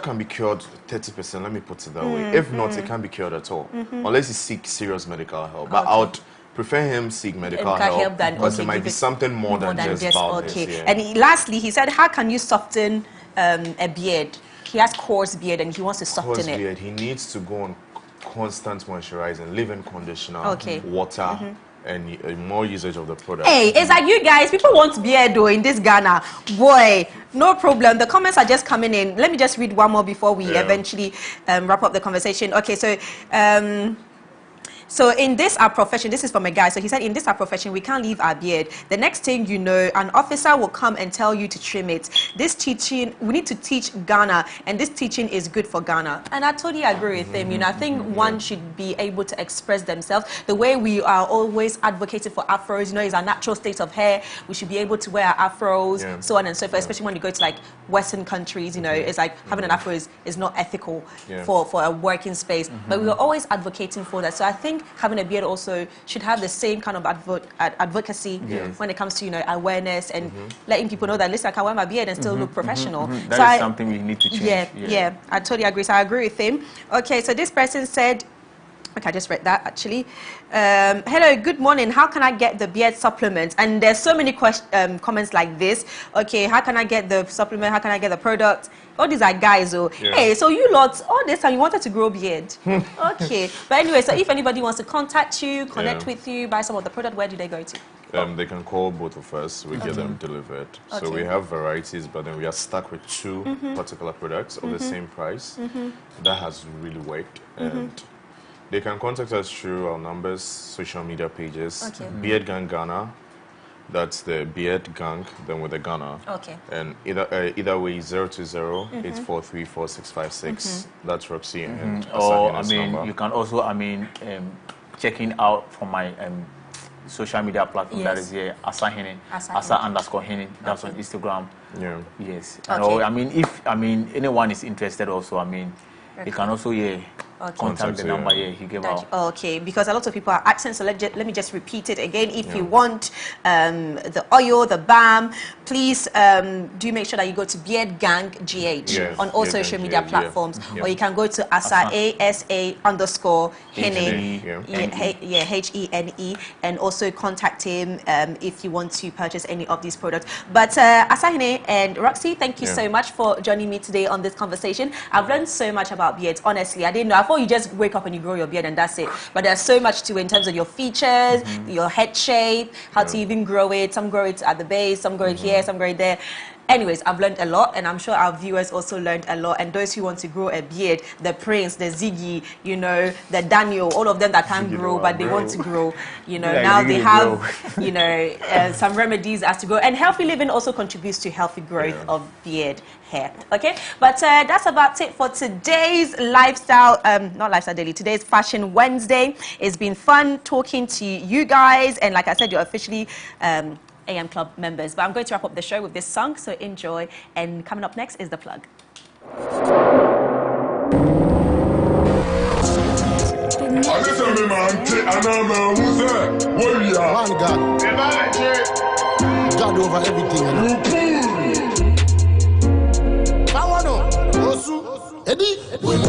can be cured 30%. Let me put it that way. If not, it can't be cured at all, unless you seek serious medical help. But I would prefer him seek medical help because it might be something more than just baldness. And lastly, he said, how can you soften a beard? He has coarse beard and he wants to soften it. He needs to go on constant moisturizing, leave-in conditioner, water. And more usage of the product. Hey, it's like you guys, people want beard though in this Ghana. Boy, no problem. The comments are just coming in. Let me just read one more before we eventually wrap up the conversation. Okay, so So in this our profession, this is from a guy. So he said, in this our profession, we can't leave our beard. The next thing you know, an officer will come and tell you to trim it. This teaching, we need to teach Ghana, and this teaching is good for Ghana. And I totally agree with him. You know, I think one should be able to express themselves. The way we are always advocating for afros, you know, is our natural state of hair. We should be able to wear our afros, so on and so forth, especially when you go to like Western countries, you know, it's like having an afro is not ethical for a working space. But we were always advocating for that. So I think having a beard also should have the same kind of advocacy when it comes to, you know, awareness and letting people know that, listen, I can wear my beard and still look professional. That is something we need to change. Yeah, I totally agree. So I agree with him. Okay, so this person said, okay, I just read that actually. Hello, good morning. How can I get the beard supplement? And there's so many comments like this. Okay, how can I get the supplement? How can I get the product? All these are guys, oh. Hey, so you lots, all this time you wanted to grow beard. Okay. But anyway, so if anybody wants to contact you, connect with you, buy some of the product, where do they go to? They can call both of us. We get them delivered. So we have varieties, but then we are stuck with two particular products of the same price. That has really worked. And they can contact us through our numbers, social media pages. Beard Gang Ghana. That's the Beard Gang, then with the Ghana. And either way, 020-843-4656. That's Roxy and or I mean, number. You can also, checking out from my social media platform that is here, Asahine, Asa_Hine. That's on Instagram. Yes. And if anyone is interested also, you can also contact the number he gave out. Okay, because a lot of people are asking, so let me just repeat it again. If you want the oil, the balm, please do make sure that you go to Beard Gang GH on all social media platforms, or you can go to Asa_Hene, Hene, and also contact him if you want to purchase any of these products. But Asahine and Roxy, thank you so much for joining me today on this conversation. I've learned so much about beards. Honestly, I didn't know. I thought you just wake up and you grow your beard and that's it. But there's so much to it in terms of your features, your head shape, how to even grow it. Some grow it at the base, some grow it here, some grow it there. Anyways, I've learned a lot, and I'm sure our viewers also learned a lot. And those who want to grow a beard, the Prince, the Ziggy, you know, the Daniel, all of them that can't grow, but they want to grow, you know, now they have, you know, some remedies as to grow. And healthy living also contributes to healthy growth of beard hair. Okay, but that's about it for today's lifestyle, not lifestyle daily, today's Fashion Wednesday. It's been fun talking to you guys, and like I said, you're officially AM Club members. But I'm going to wrap up the show with this song, so enjoy. And coming up next is the plug. God over everything. Eddie, we move.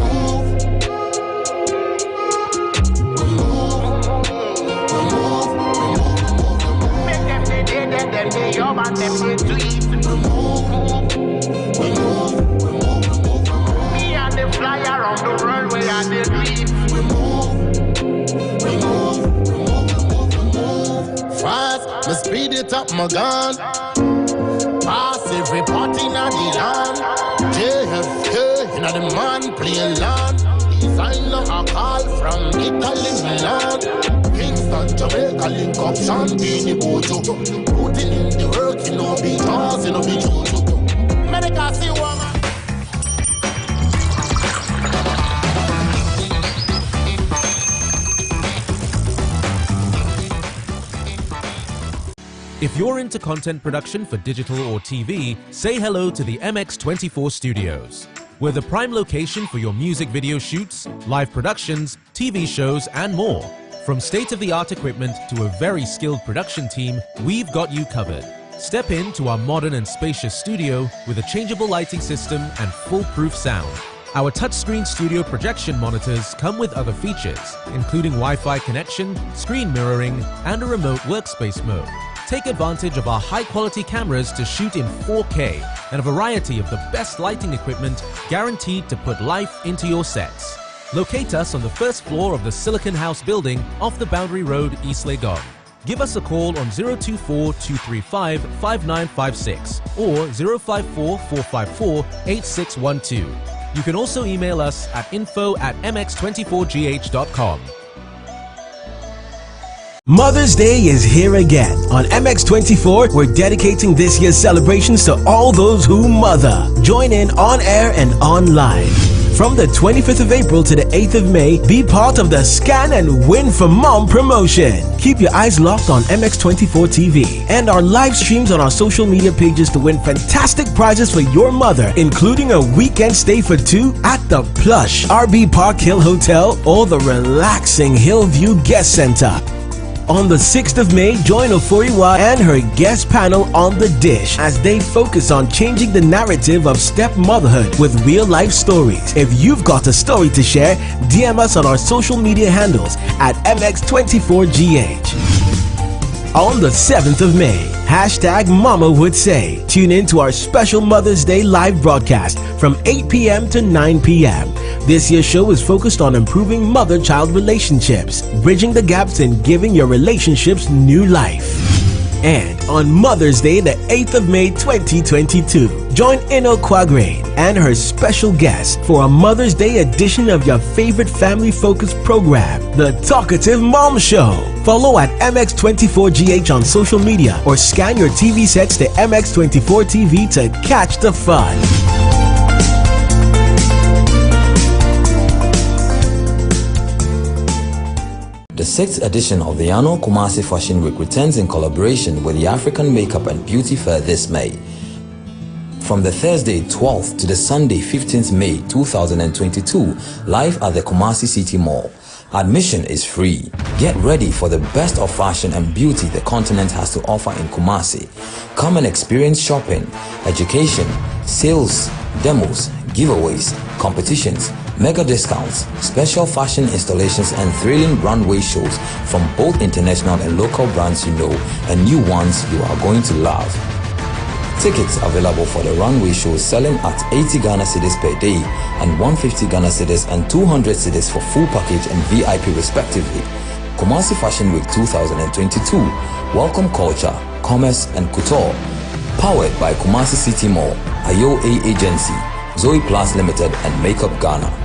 Me and the flyer on the runway and the dream. Fast, me speed it up, my gun. Pass every party in the land. JFK, in the man play land. Designer a call from Italy, Milan. Kingston, Jamaica, link up, Champagne, Bojo. Putting in the work, you know, be toss, you know, be juju. Medica, see woman. If you're into content production for digital or TV, say hello to the MX24 Studios. We're the prime location for your music video shoots, live productions, TV shows, and more. From state-of-the-art equipment to a very skilled production team, we've got you covered. Step into our modern and spacious studio with a changeable lighting system and foolproof sound. Our touchscreen studio projection monitors come with other features, including Wi-Fi connection, screen mirroring, and a remote workspace mode. Take advantage of our high-quality cameras to shoot in 4K and a variety of the best lighting equipment guaranteed to put life into your sets. Locate us on the first floor of the Silicon House building off the Boundary Road, East Legon. Give us a call on 024-235-5956 or 054-454-8612. You can also email us at info@mx24gh.com. Mother's Day is here again. On MX24, we're dedicating this year's celebrations to all those who mother. Join in on air and online. From the 25th of April to the 8th of May, be part of the Scan and Win for Mom promotion. Keep your eyes locked on MX24 TV and our live streams on our social media pages to win fantastic prizes for your mother, including a weekend stay for two at the plush RB Park Hill Hotel or the relaxing Hillview Guest Center. On the 6th of May, join Oforiwa and her guest panel on The Dish as they focus on changing the narrative of stepmotherhood with real-life stories. If you've got a story to share, DM us on our social media handles at MX24GH. On the 7th of May, hashtag Mama Would Say. Tune in to our special Mother's Day live broadcast from 8 p.m. to 9 p.m. This year's show is focused on improving mother-child relationships, bridging the gaps and giving your relationships new life. And on Mother's Day, the 8th of May 2022, join Ino Quagrain and her special guest for a Mother's Day edition of your favorite family-focused program, The Talkative Mom Show. Follow at MX24GH on social media or scan your TV sets to MX24 TV to catch the fun. The 6th edition of the annual Kumasi Fashion Week returns in collaboration with the African Makeup and Beauty Fair this May. From the Thursday 12th to the Sunday 15th May 2022, live at the Kumasi City Mall. Admission is free. Get ready for the best of fashion and beauty the continent has to offer in Kumasi. Come and experience shopping, education, sales, demos, giveaways, competitions, mega discounts, special fashion installations and thrilling runway shows from both international and local brands you know and new ones you are going to love. Tickets available for the runway shows selling at 80 Ghana cedis per day and 150 Ghana cedis and 200 cedis for full package and VIP respectively. Kumasi Fashion Week 2022. Welcome culture, commerce and couture. Powered by Kumasi City Mall, Ayo A Agency, Zoe Plus Limited and Makeup Ghana.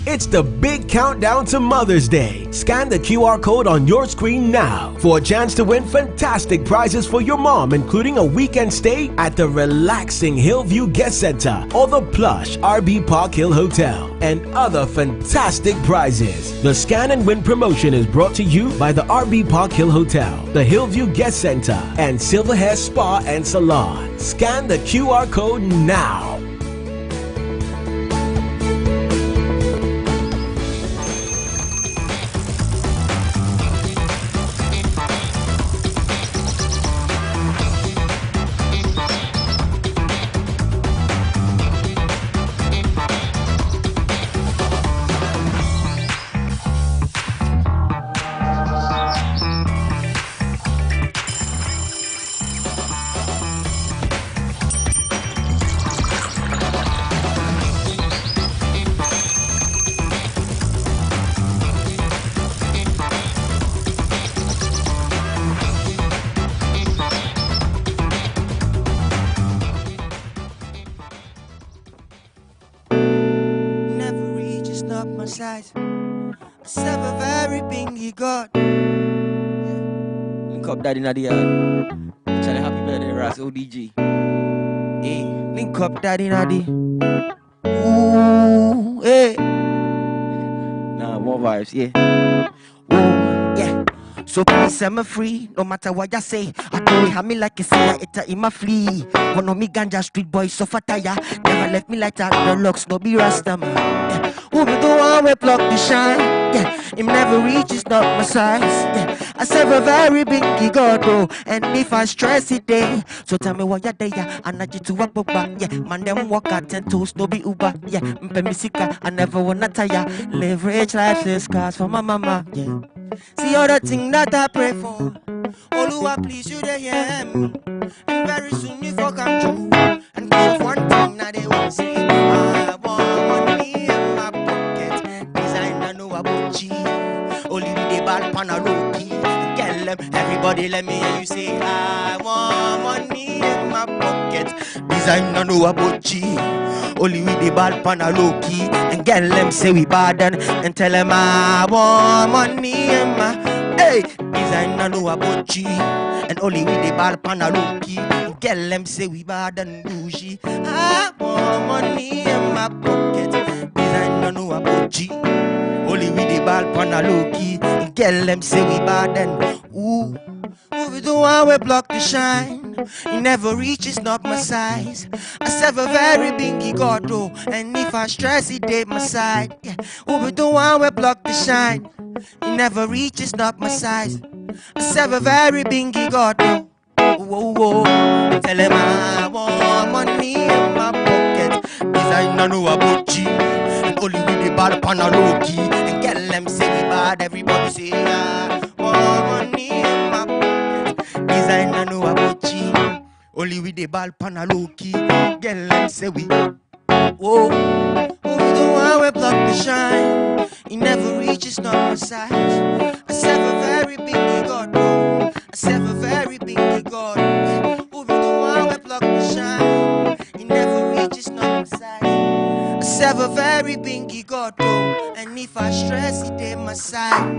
It's the big countdown to Mother's Day. Scan the QR code on your screen now for a chance to win fantastic prizes for your mom, including a weekend stay at the relaxing Hillview Guest Center or the plush RB Park Hill Hotel and other fantastic prizes. The Scan and Win promotion is brought to you by the RB Park Hill Hotel, the Hillview Guest Center, and Silver Hair Spa and Salon. Scan the QR code now. Size. I serve a very bingy God. Link up daddy Nadia. Charlie happy birthday, Ras ODG. Hey, link up daddy Nadia. Ooh, hey. Nah, more vibes, yeah. Ooh, yeah. So please set me free, no matter what you say. I do it, have me like a fire, it's in my flea. One of me ganja street boys so fataya. Never let me light out the locks, no be rasta man. Yeah. Who be the one we block the shine? Yeah, him never reaches not my size. Yeah, I serve a very big God, bro. And if I stress it day, so tell me what you're there. I need you to walk back. Yeah, man, them walk out 10 toes, no be Uber. Yeah, Mpemisica, I never wanna tire. Leverage lifeless cars for my mama. Yeah. See all the thing that I pray for. Oluwa, please you they hear me. And very soon you fuck I'm true. And cause of one thing now they won't say I want me in my pocket. Designer know about G. Only with the ball pan a low key. Get them, everybody let me hear you say, I want money in my pocket. Design I know about G. Only with the ball pan a low key. And get them say we bad and tell them I want money in my. Hey, design I know about G. And only with the ball pan a low key. And get them say we bad and bougie. I want money in my pocket. Design I know about G. Only with the ball pan a low key. And get them say we bad and ooh. Who the one we block the shine? He never reaches, not my size. I serve a very bingy god though, and if I stress it, they my side. Yeah. Who the one we block the shine? He never reaches, not my size. I serve a very bingy god though. Whoa, whoa. Tell him I want money in my pocket. Design I know about G. And only with the ball upon a low key. And get them say we bad, everybody say I want money in my pocket. Design I know about G. Only with the ball pan a low key. Get them say we. Whoa. Who the one we block the shine? He never reaches, not my size. I serve a very big God. I serve a very big God. Who the one we block the shine? He never reaches, not my size. I serve a very big God. And if I stress it, they my side.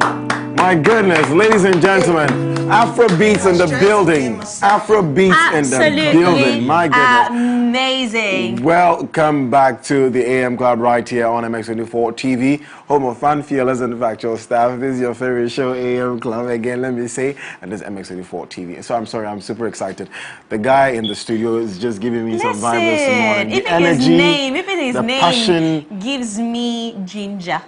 My goodness, ladies and gentlemen, Afro beats in the building. Afro beats in the building. My goodness. Amazing. Welcome back to the AM Club right here on MX24 TV, home of fun, fearless, and factual stuff. This is your favorite show, AM Club. Again, let me say, and this is MX24 TV. So I'm sorry, I'm super excited. The guy in the studio is just giving me some vibe this morning. Even his name passion gives me ginger.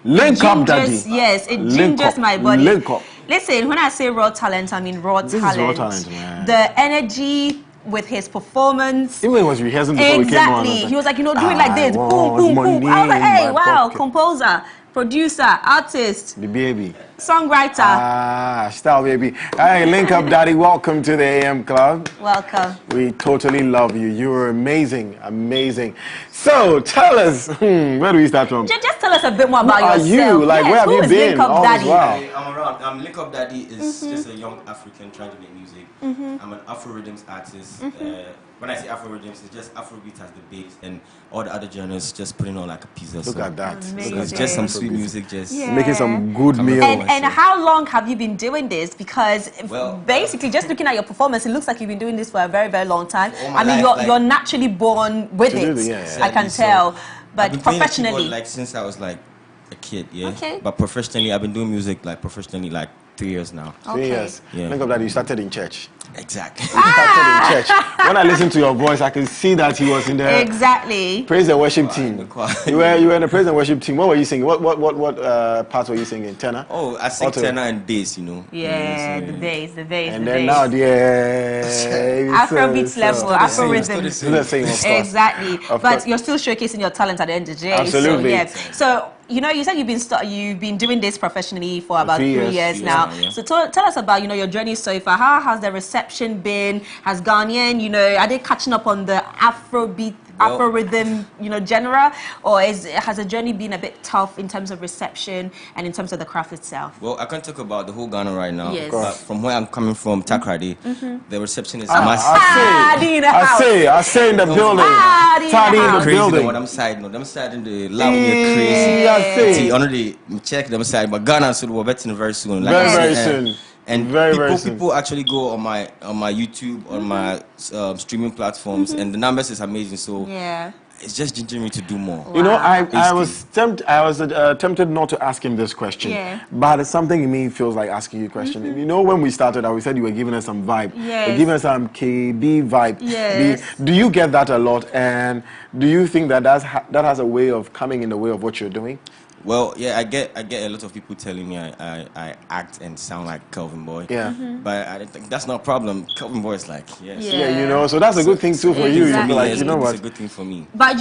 Link up, daddy. Yes, it gingers my body. Link up. Listen, when I say raw talent, I mean raw talent. This is raw talent, man. The energy with his performance. Even when he was rehearsing before we came on. He was like, do it like this. Boom, boom, boom. I was like, hey, wow, composer, producer, artist. The baby. Songwriter. Style baby. Hey, Link Up Daddy, welcome to the AM Club. Welcome. We totally love you. You were amazing, amazing. So, tell us, where do we start from? Just tell us a bit more about yourself. You? Like, where have you been? Link Up Daddy? I'm around. Link Up Daddy is just a young African trying to make music. I'm an Afro rhythms artist. When I say Afro rhythms, it's just Afrobeat as the base, and all the other genres just putting on like a pizza. Look at that. It's just some sweet music, just making some good meal. And how long have you been doing this? Because basically, just looking at your performance, it looks like you've been doing this for a very, very long time. I mean, you're naturally born with it. I can tell. But professionally, like since I was like a kid, Okay. But professionally, I've been doing music like professionally like 3 years now. 3 years. Yeah. Think of that. You started in church. Exactly. You started in church. When I listen to your voice, I can see that he was in the praise and worship team. You were in the praise and worship team. What were you singing? What parts were you singing? Tenor? Oh, I sing tenor and bass. You know. Yeah, the bass. And then now the Afrobeats level, Afro rhythm. The same, of course. Exactly. But you're still showcasing your talent at the end of the day. Absolutely. So you know, you said you've been doing this professionally for about 3 years now. Yeah. So tell us about your journey so far. How has the reception been? Has Ghanaian, are they catching up on the Afrobeat, Afro rhythm, genre, or has the journey been a bit tough in terms of reception and in terms of the craft itself? Well, I can't talk about the whole Ghana right now. Yes. But from where I'm coming from, Takrady, the reception is massive. I say in the building. Crazy. I'm side in the loud crazy. See, already check them side, but Ghana should be betting very soon. Very soon. And people actually go on my YouTube, on my streaming platforms, and the numbers is amazing. So it's just gingering me to do more. Wow. I was tempted not to ask him this question, but it's something in me feels like asking you a question. When we started, we said you were giving us some vibe. Yes. You're giving us some KB vibe. Yes. Do you get that a lot? And do you think that that has a way of coming in the way of what you're doing? Well, yeah, I get a lot of people telling me I act and sound like Kelvin Boy. Yeah. But I think that's not a problem. Kelvin Boy is like, yes. Yeah, so that's a good thing too for you. Exactly. Like, it's what? a good thing for me. But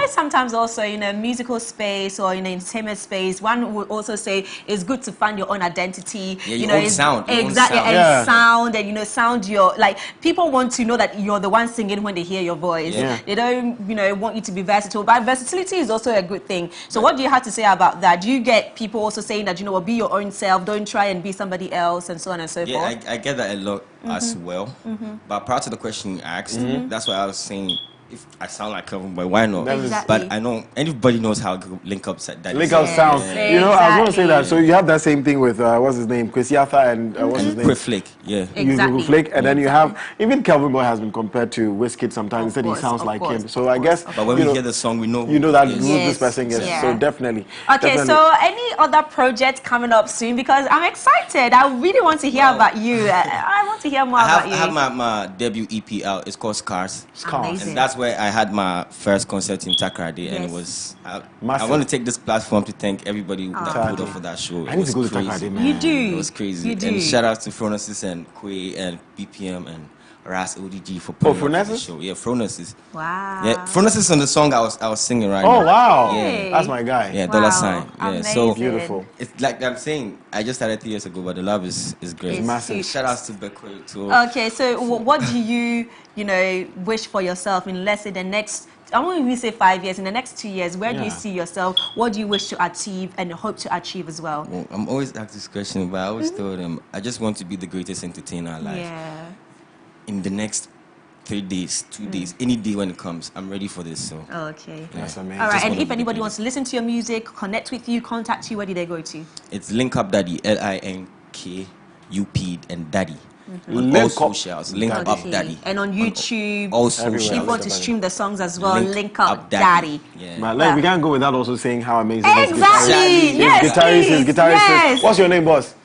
sometimes also in a musical space or in an entertainment space, one would also say it's good to find your own identity. Yeah, your own sound. Exactly, and sound, and sound your people want to know that you're the one singing when they hear your voice. Yeah. They don't want you to be versatile, but versatility is also a good thing. So what do you have to say hear about that? Do you get people also saying that, be your own self, don't try and be somebody else, and so on and so forth? Yeah, I get that a lot as well. But prior to the question you asked, that's why I was saying, if I sound like Kevin Boy, why not? Exactly. But I know anybody knows how Link Up said that. Link Up sounds. Exactly. I was going to say that. So you have that same thing with what's his name, Chris Yatha and what's his name? Quick Flick. Yeah. Exactly. Flick, and then you have even Kelvin Boy has been compared to Wizkid sometimes. He said he sounds like him. So I guess. But when we hear the song, we know. That who this person is. Yeah. So definitely. Okay. Definitely. So any other projects coming up soon? Because I'm excited. I really want to hear about you. I want to hear more about you. I have my debut EP out. It's called Scars. Amazing. And that's where I had my first concert in Takrady, and it was. I want to take this platform to thank everybody that pulled up for that show. I need to go to Takrady, man. You do. It was crazy. You do. And shout out to Phronesis and Quay and BPM and Ras ODG for putting up the show. Yeah, Phronesis. Wow. Yeah, Phronesis on the song I was singing right now. now. Wow. Hey. That's my guy. Yeah, $. Yeah, amazing. so beautiful. It's like I'm saying, I just started 3 years ago, but the love is great. It's massive. Shout out to Bekway too. Okay, so what do you wish for yourself in, let's say, the next, I won't even say 5 years, in the next 2 years, where do you see yourself? What do you wish to achieve and hope to achieve as well? I'm always asked this question, but I always tell them, I just want to be the greatest entertainer alive. Yeah. In the next 3 days, 2 days, any day when it comes, I'm ready for this. So. Okay. That's amazing. All right, and if anybody wants to listen to your music, connect with you, contact you, where do they go to? It's Link Up Daddy, LINKUP and Daddy. On all socials, Link Up Daddy. And on YouTube, all socials. if you want to stream the songs as well, Link Up Daddy. Yeah. We can't go without also saying how amazing exactly. His guitarist. What's your name, boss?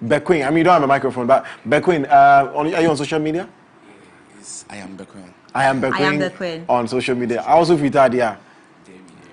Bekwin. I mean, you don't have a microphone, but Bekwin, are you on social media? Yes, I am Bekwin. I am Bekwin on social media. I also featured here.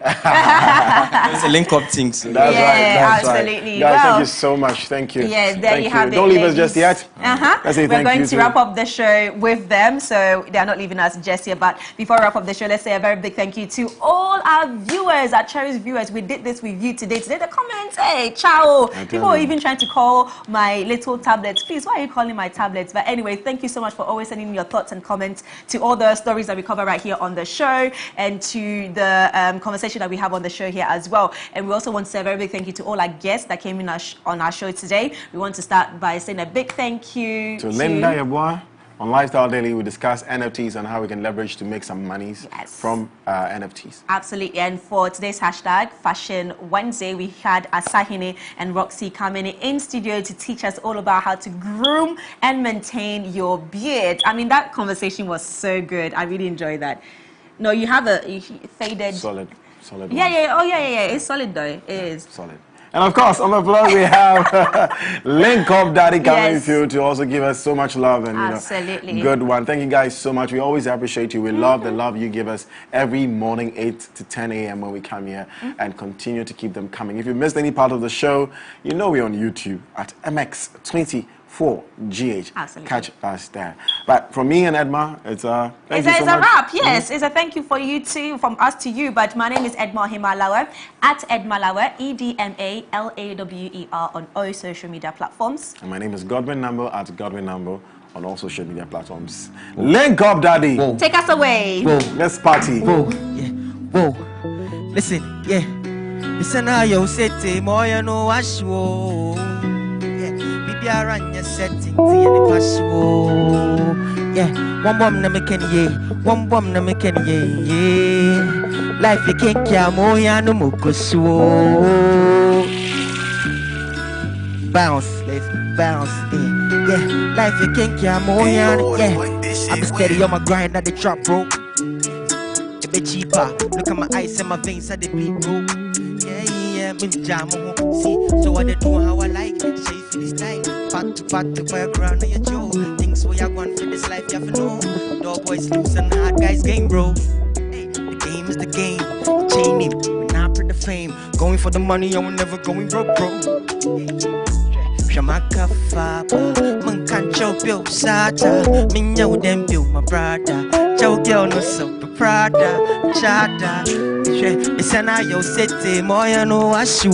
It's a link up thing. So. That's right. Absolutely. Guys, thank you so much. Thank you. Yeah, there you have it. Don't leave us just yet. We're going to wrap up the show with them, so they are not leaving us just yet. But before we wrap up the show, let's say a very big thank you to all our viewers, our cherished viewers. We did this with you today. Today the comments, hey, ciao. People are even trying to call my little tablets. Please, why are you calling my tablets? But anyway, thank you so much for always sending me your thoughts and comments to all the stories that we cover right here on the show, and to the conversation that we have on the show here as well. And we also want to say a very big thank you to all our guests that came in on our show today. We want to start by saying a big thank you to Linda Yeboah. On Lifestyle Daily, we discuss NFTs and how we can leverage to make some monies from NFTs. Absolutely. And for today's hashtag, Fashion Wednesday, we had Asahine and Roxy coming in studio to teach us all about how to groom and maintain your beard. I mean, that conversation was so good. I really enjoyed that. No, you have a faded... Solid. Yeah. Oh, yeah. It's solid, though. It is. Solid. And of course, on the floor we have Link Up Daddy coming through to also give us so much love and absolutely good one. Thank you guys so much. We always appreciate you. We love the love you give us every morning, 8 to 10 a.m. when we come here, and continue to keep them coming. If you missed any part of the show, we're on YouTube at MX24GH. Absolutely. Catch us there. But from me and Edma, it's a wrap. Yes, it's a thank you for you too, from us to you. But my name is Edma Himalawa, at Edma Lawer, EDMALAWER on all social media platforms. And my name is Godwin Nambo, at Godwin Nambo on all social media platforms. Link Up Daddy. Whoa. Take us away. Whoa. Let's party. Whoa. Yeah. Whoa. Listen, yeah. Listen how you say te moya no ashwo. Aranya setting to any possible. Yeah, one bomb na make any, one bomb na make any, yeah. Life you can't care more, ya no mukusu. Bounce, let's bounce, yeah. Life you can't care more, yeah. I'm steady on my grind at the drop, bro. A bit cheaper. Look at my ice and my veins at the beat, bro. Yeah, been jamming. See, so what they do, how I like it. Say for this time. Pat to fire ground on your jaw. Things we are going for this life, you have to know. Dog boys loose and hard guys game, bro. Hey, the game is the game. Chain it, we're not for the fame. Going for the money, and we're never going broke, bro. Shamaka Faba, man can't show Bill Sata. Me know them Bill, my brother. Joe girl no so Prada, Chada. Listen, I yo city, moya no ashu.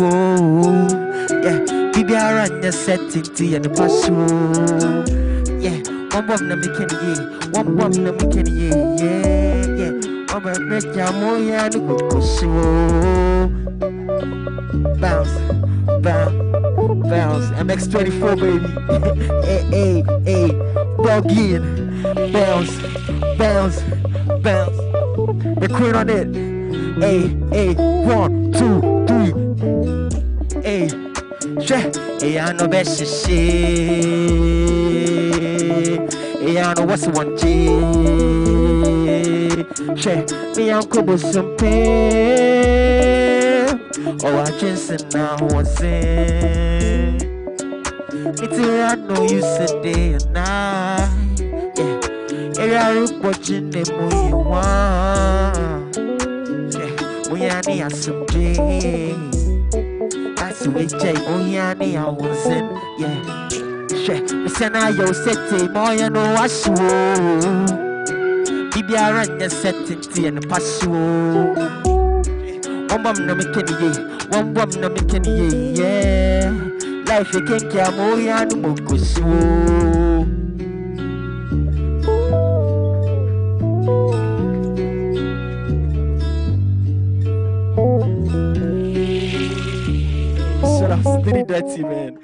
Yeah. Bibi aranya setting and the passion. Yeah, one bomb na make any yeah, one bomb na make any yeah. One bomb make ya moya no go. bounce, bounce, bounce. MX24 baby. Hey, hey, hey, dog in. Bounce, bounce, bounce. The queen on it. Hey, hey, 1, 2, 3. Hey, check. Hey, I know best shit. Hey, I know what's one G. Check. Me, I'm cool some pain. Oh, I just now what's it. It's I know you said day and night. Yeah. Hey, I look watching them when you want. We are near some day. That's the way Jay. We are near was in. Yeah. Listen, I yo set more you know I show. Bibi around your setting and the pass you. One bomb no me can ye. One bomb no me can ye. Yeah. Life you can't care more you no more go so. So that's pretty dirty, man.